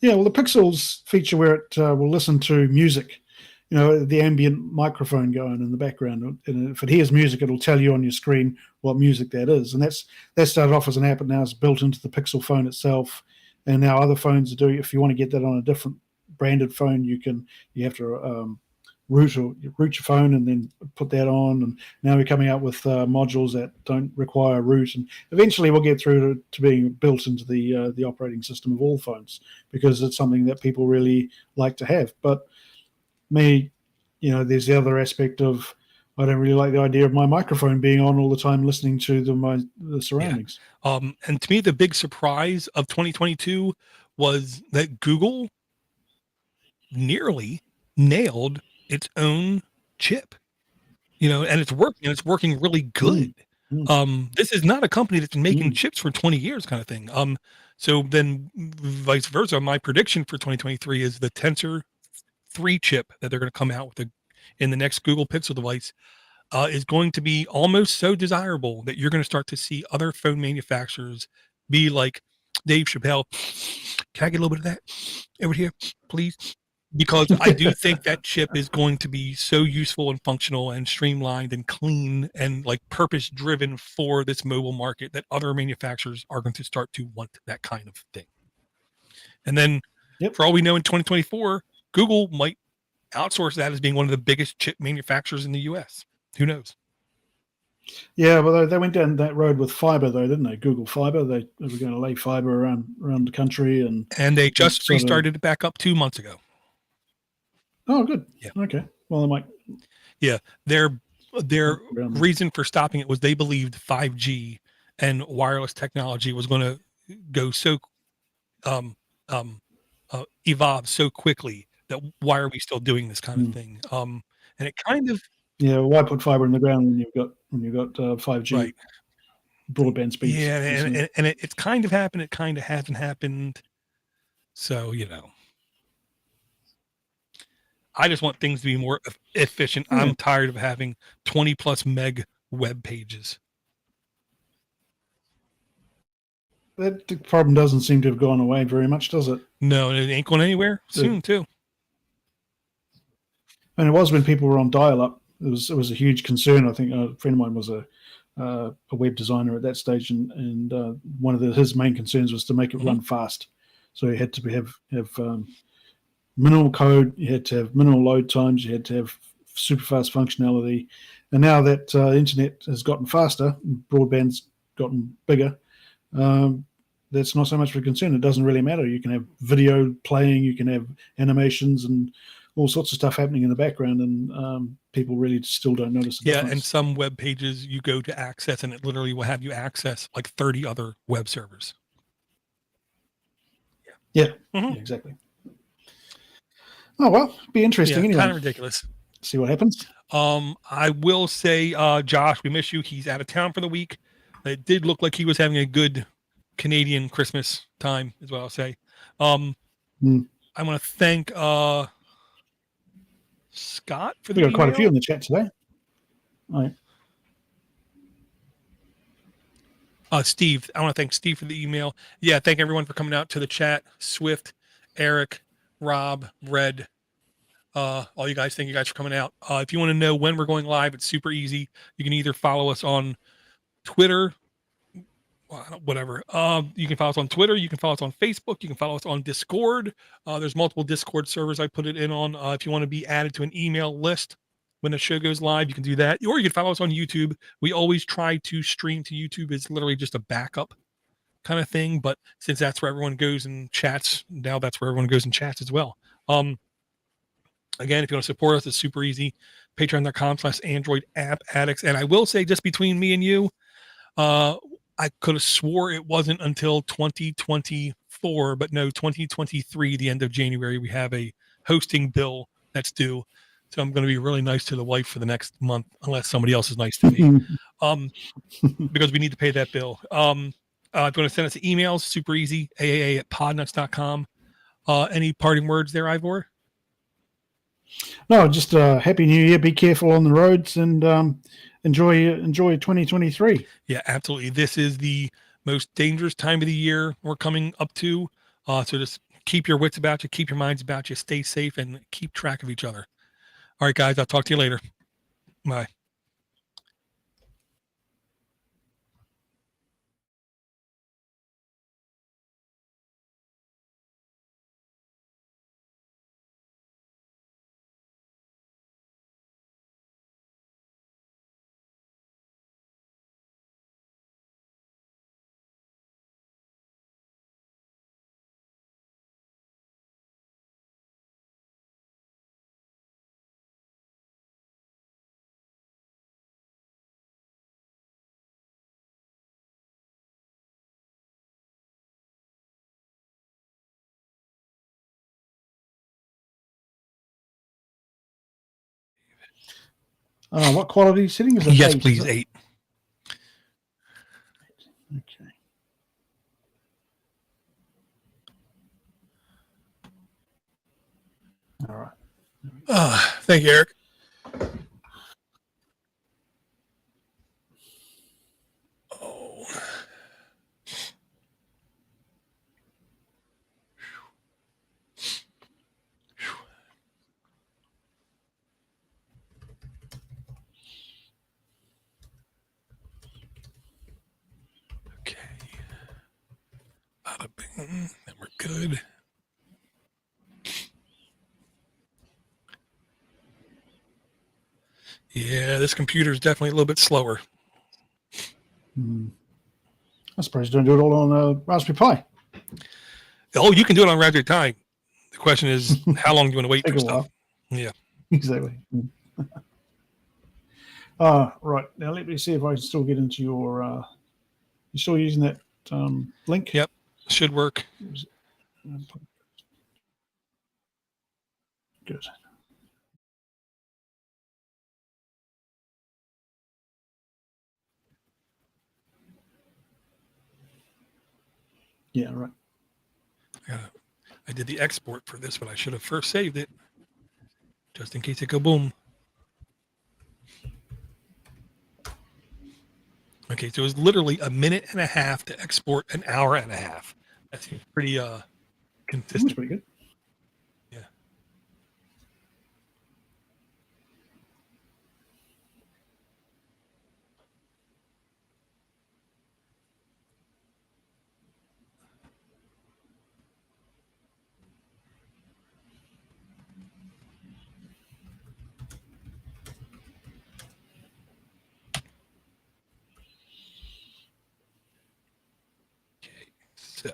Yeah, well, the Pixels feature where it will listen to music, the ambient microphone going in the background, and if it hears music, it'll tell you on your screen what music that is. And that started off as an app, but now it's built into the Pixel phone itself. And now other phones are doing. If you want to get that on a different branded phone, you have to root your phone and then put that on. And now we're coming out with modules that don't require a root, and eventually we'll get through to being built into the operating system of all phones, because it's something that people really like to have. But me, there's the other aspect of I don't really like the idea of my microphone being on all the time, listening to the surroundings. Yeah. And to me, the big surprise of 2022 was that Google nearly nailed its own chip, and it's working, and it's working really good. This is not a company that's been making chips for 20 years kind of thing. So then vice versa, my prediction for 2023 is the Tensor 3 chip that they're going to come out with in the next Google Pixel device is going to be almost so desirable that you're going to start to see other phone manufacturers be like, Dave Chappelle, can I get a little bit of that over here, please? Because I do think that chip is going to be so useful and functional and streamlined and clean and like purpose driven for this mobile market that other manufacturers are going to start to want that kind of thing. And then for all we know in 2024, Google might outsource that as being one of the biggest chip manufacturers in the US. Who knows? Yeah, well, they went down that road with fiber, though, didn't they? Google Fiber. They were going to lay fiber around the country, and they just restarted it back up 2 months ago. Oh, good. Yeah. Okay. Well, I might. Yeah, their reason for stopping it was they believed 5G and wireless technology was going to go so evolve so quickly that why are we still doing this kind of thing? And it kind of why put fiber in the ground when you've got 5G broadband speeds? Yeah, and it's kind of happened. It kind of hasn't happened. So I just want things to be more efficient. I'm tired of having 20 plus meg web pages. That problem doesn't seem to have gone away very much, does it? No, it ain't going anywhere soon, too. And it was when people were on dial-up. It was a huge concern. I think a friend of mine was a web designer at that stage, and one of his main concerns was to make it run fast. So you had to have minimal code, you had to have minimal load times, you had to have super fast functionality. And now that internet has gotten faster, broadband's gotten bigger, that's not so much of a concern. It doesn't really matter. You can have video playing, you can have animations and all sorts of stuff happening in the background, and people really still don't notice the difference. And some web pages you go to access, and it literally will have you access like 30 other web servers. Yeah, exactly. Oh, well, be interesting anyway. Kind of ridiculous. See what happens. I will say, Josh, we miss you. He's out of town for the week. It did look like he was having a good Canadian Christmas time, is what I'll say. I want to thank Scott for the We got quite a email. few in the chat today. All right. Steve, I want to thank Steve for the email. Yeah, thank everyone for coming out to the chat. Swift, Eric, Rob, Red, all you guys, thank you guys for coming out. If you want to know when we're going live, it's super easy. You can either follow us on Twitter, whatever. You can follow us on Twitter. You can follow us on Facebook. You can follow us on Discord. There's multiple Discord servers I put it in on. If you want to be added to an email list when the show goes live, you can do that. Or you can follow us on YouTube. We always try to stream to YouTube. It's literally just a backup kind of thing. But since that's where everyone goes and chats, now that's where everyone goes and chats as well. Again, if you want to support us, it's super easy. Patreon.com/Android App Addicts. And I will say, just between me and you, I could have swore it wasn't until 2024, but no, 2023, the end of January, we have a hosting bill that's due. So I'm going to be really nice to the wife for the next month, unless somebody else is nice to me, because we need to pay that bill. If you want to send us emails, super easy, aaa@podnutz.com. Any parting words there, Ivor? No, just Happy New Year. Be careful on the roads and enjoy 2023. Yeah, absolutely. This is the most dangerous time of the year we're coming up to. So just keep your wits about you, keep your minds about you, stay safe, and keep track of each other. All right, guys, I'll talk to you later. Bye. What quality setting is it? Yes, 8, please, is it? 8. Okay. All right. Thank you, Eric. Oh. Okay. Bada bing. Then we're good. Yeah, this computer is definitely a little bit slower. I'm surprised you don't do it all on a Raspberry Pi. Oh, you can do it on Raspberry Pi. The question is, how long do you want to wait Take for a stuff? while. Yeah. Exactly. Right. Now let me see if I can still get into your. You still using that link? Yep. Should work. Good. Yeah, right. I did the export for this, but I should have first saved it just in case it go boom. Okay, so it was literally a minute and a half to export, an hour and a half. That's pretty consistent. That's pretty good. Yeah. Okay, so.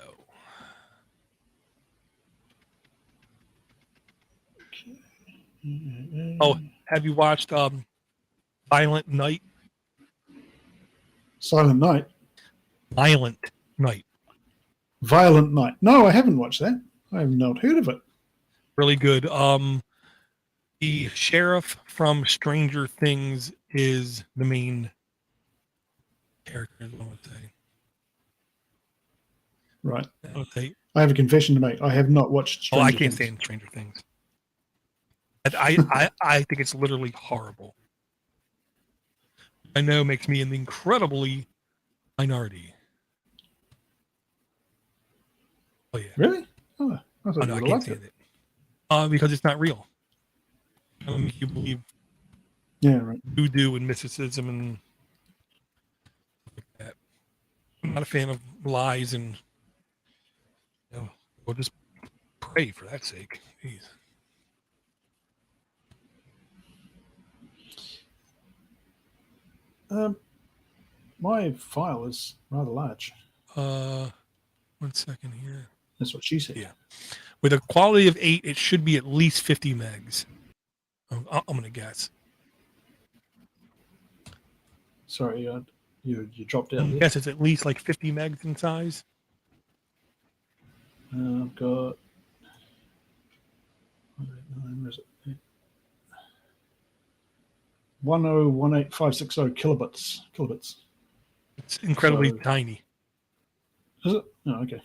Oh, have you watched Violent Night? Silent Night. Violent Night. Violent Night. No, I haven't watched that. I have not heard of it. Really good. The sheriff from Stranger Things is the main character, I would say. Right. I would say. I have a confession to make. I have not watched Stranger I can't Things. stand Stranger Things. I think it's literally horrible. I know it makes me an incredibly minority. Oh yeah. Really? Oh, I thought Oh you no, I would have can't liked stand it. it. Because it's not real. It'll make you believe Yeah, right. voodoo and mysticism and that. I'm not a fan of lies, and we'll just pray for that sake. Jeez. My file is rather large. 1 second here. That's what she said. Yeah. With a quality of 8, it should be at least 50 megs. I'm going to guess. Sorry, you dropped out I there. guess it's at least like 50 megs in size. I've got. Where is it? 1018.560 kilobits. It's incredibly So- tiny. Is it? Oh, okay.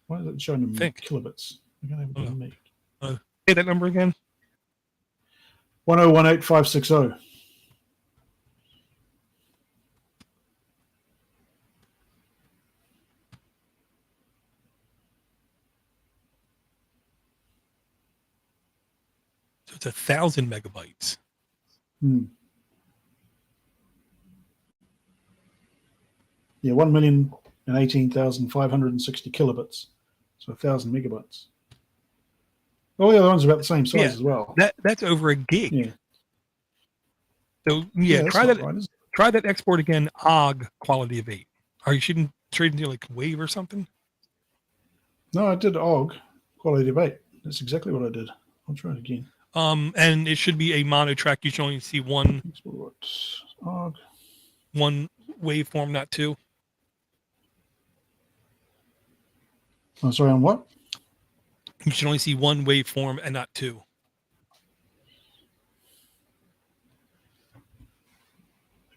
Why is it showing them Think. kilobits? I'm going to make Say that number again. 1018.560. So it's 1,000 megabytes. Yeah, 1,018,560 kilobits. So 1,000 megabytes. All the other ones are about the same size as well. That's over a gig. Yeah. So that's try not that. right, is it? Try that export again. OGG quality of 8. Or you shouldn't trade into like Wave or something. No, I did OGG quality of 8. That's exactly what I did. I'll try it again. And it should be a mono track. You should only see one Export OGG. waveform, not two. Oh, sorry, on what? You should only see one waveform and not two.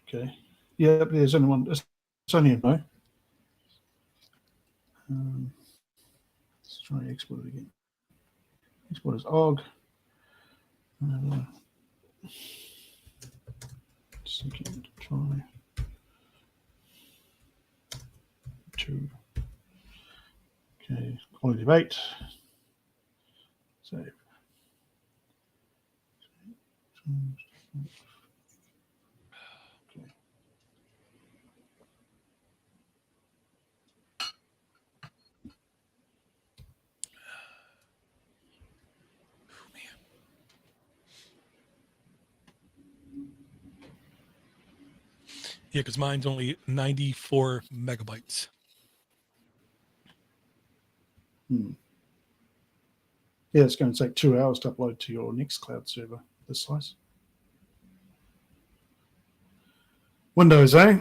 Okay. Yeah, there's only one. It's only a no. Let's try export it again. Export as OGG. Second try. 2. Okay, quality of 8. Save. Okay. Yeah, because mine's only 94 megabytes. Yeah, it's going to take 2 hours to upload to your Nextcloud server this size. Windows, eh?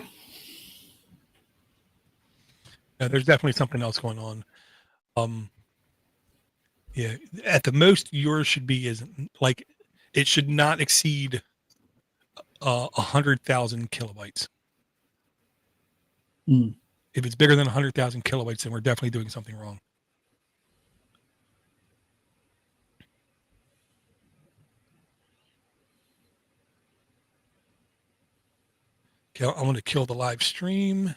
Yeah, there's definitely something else going on. Yeah, at the most, yours should be is like it should not exceed 100,000 kilobytes. If it's bigger than 100,000 kilobytes, then we're definitely doing something wrong. Okay, I'm going to kill the live stream.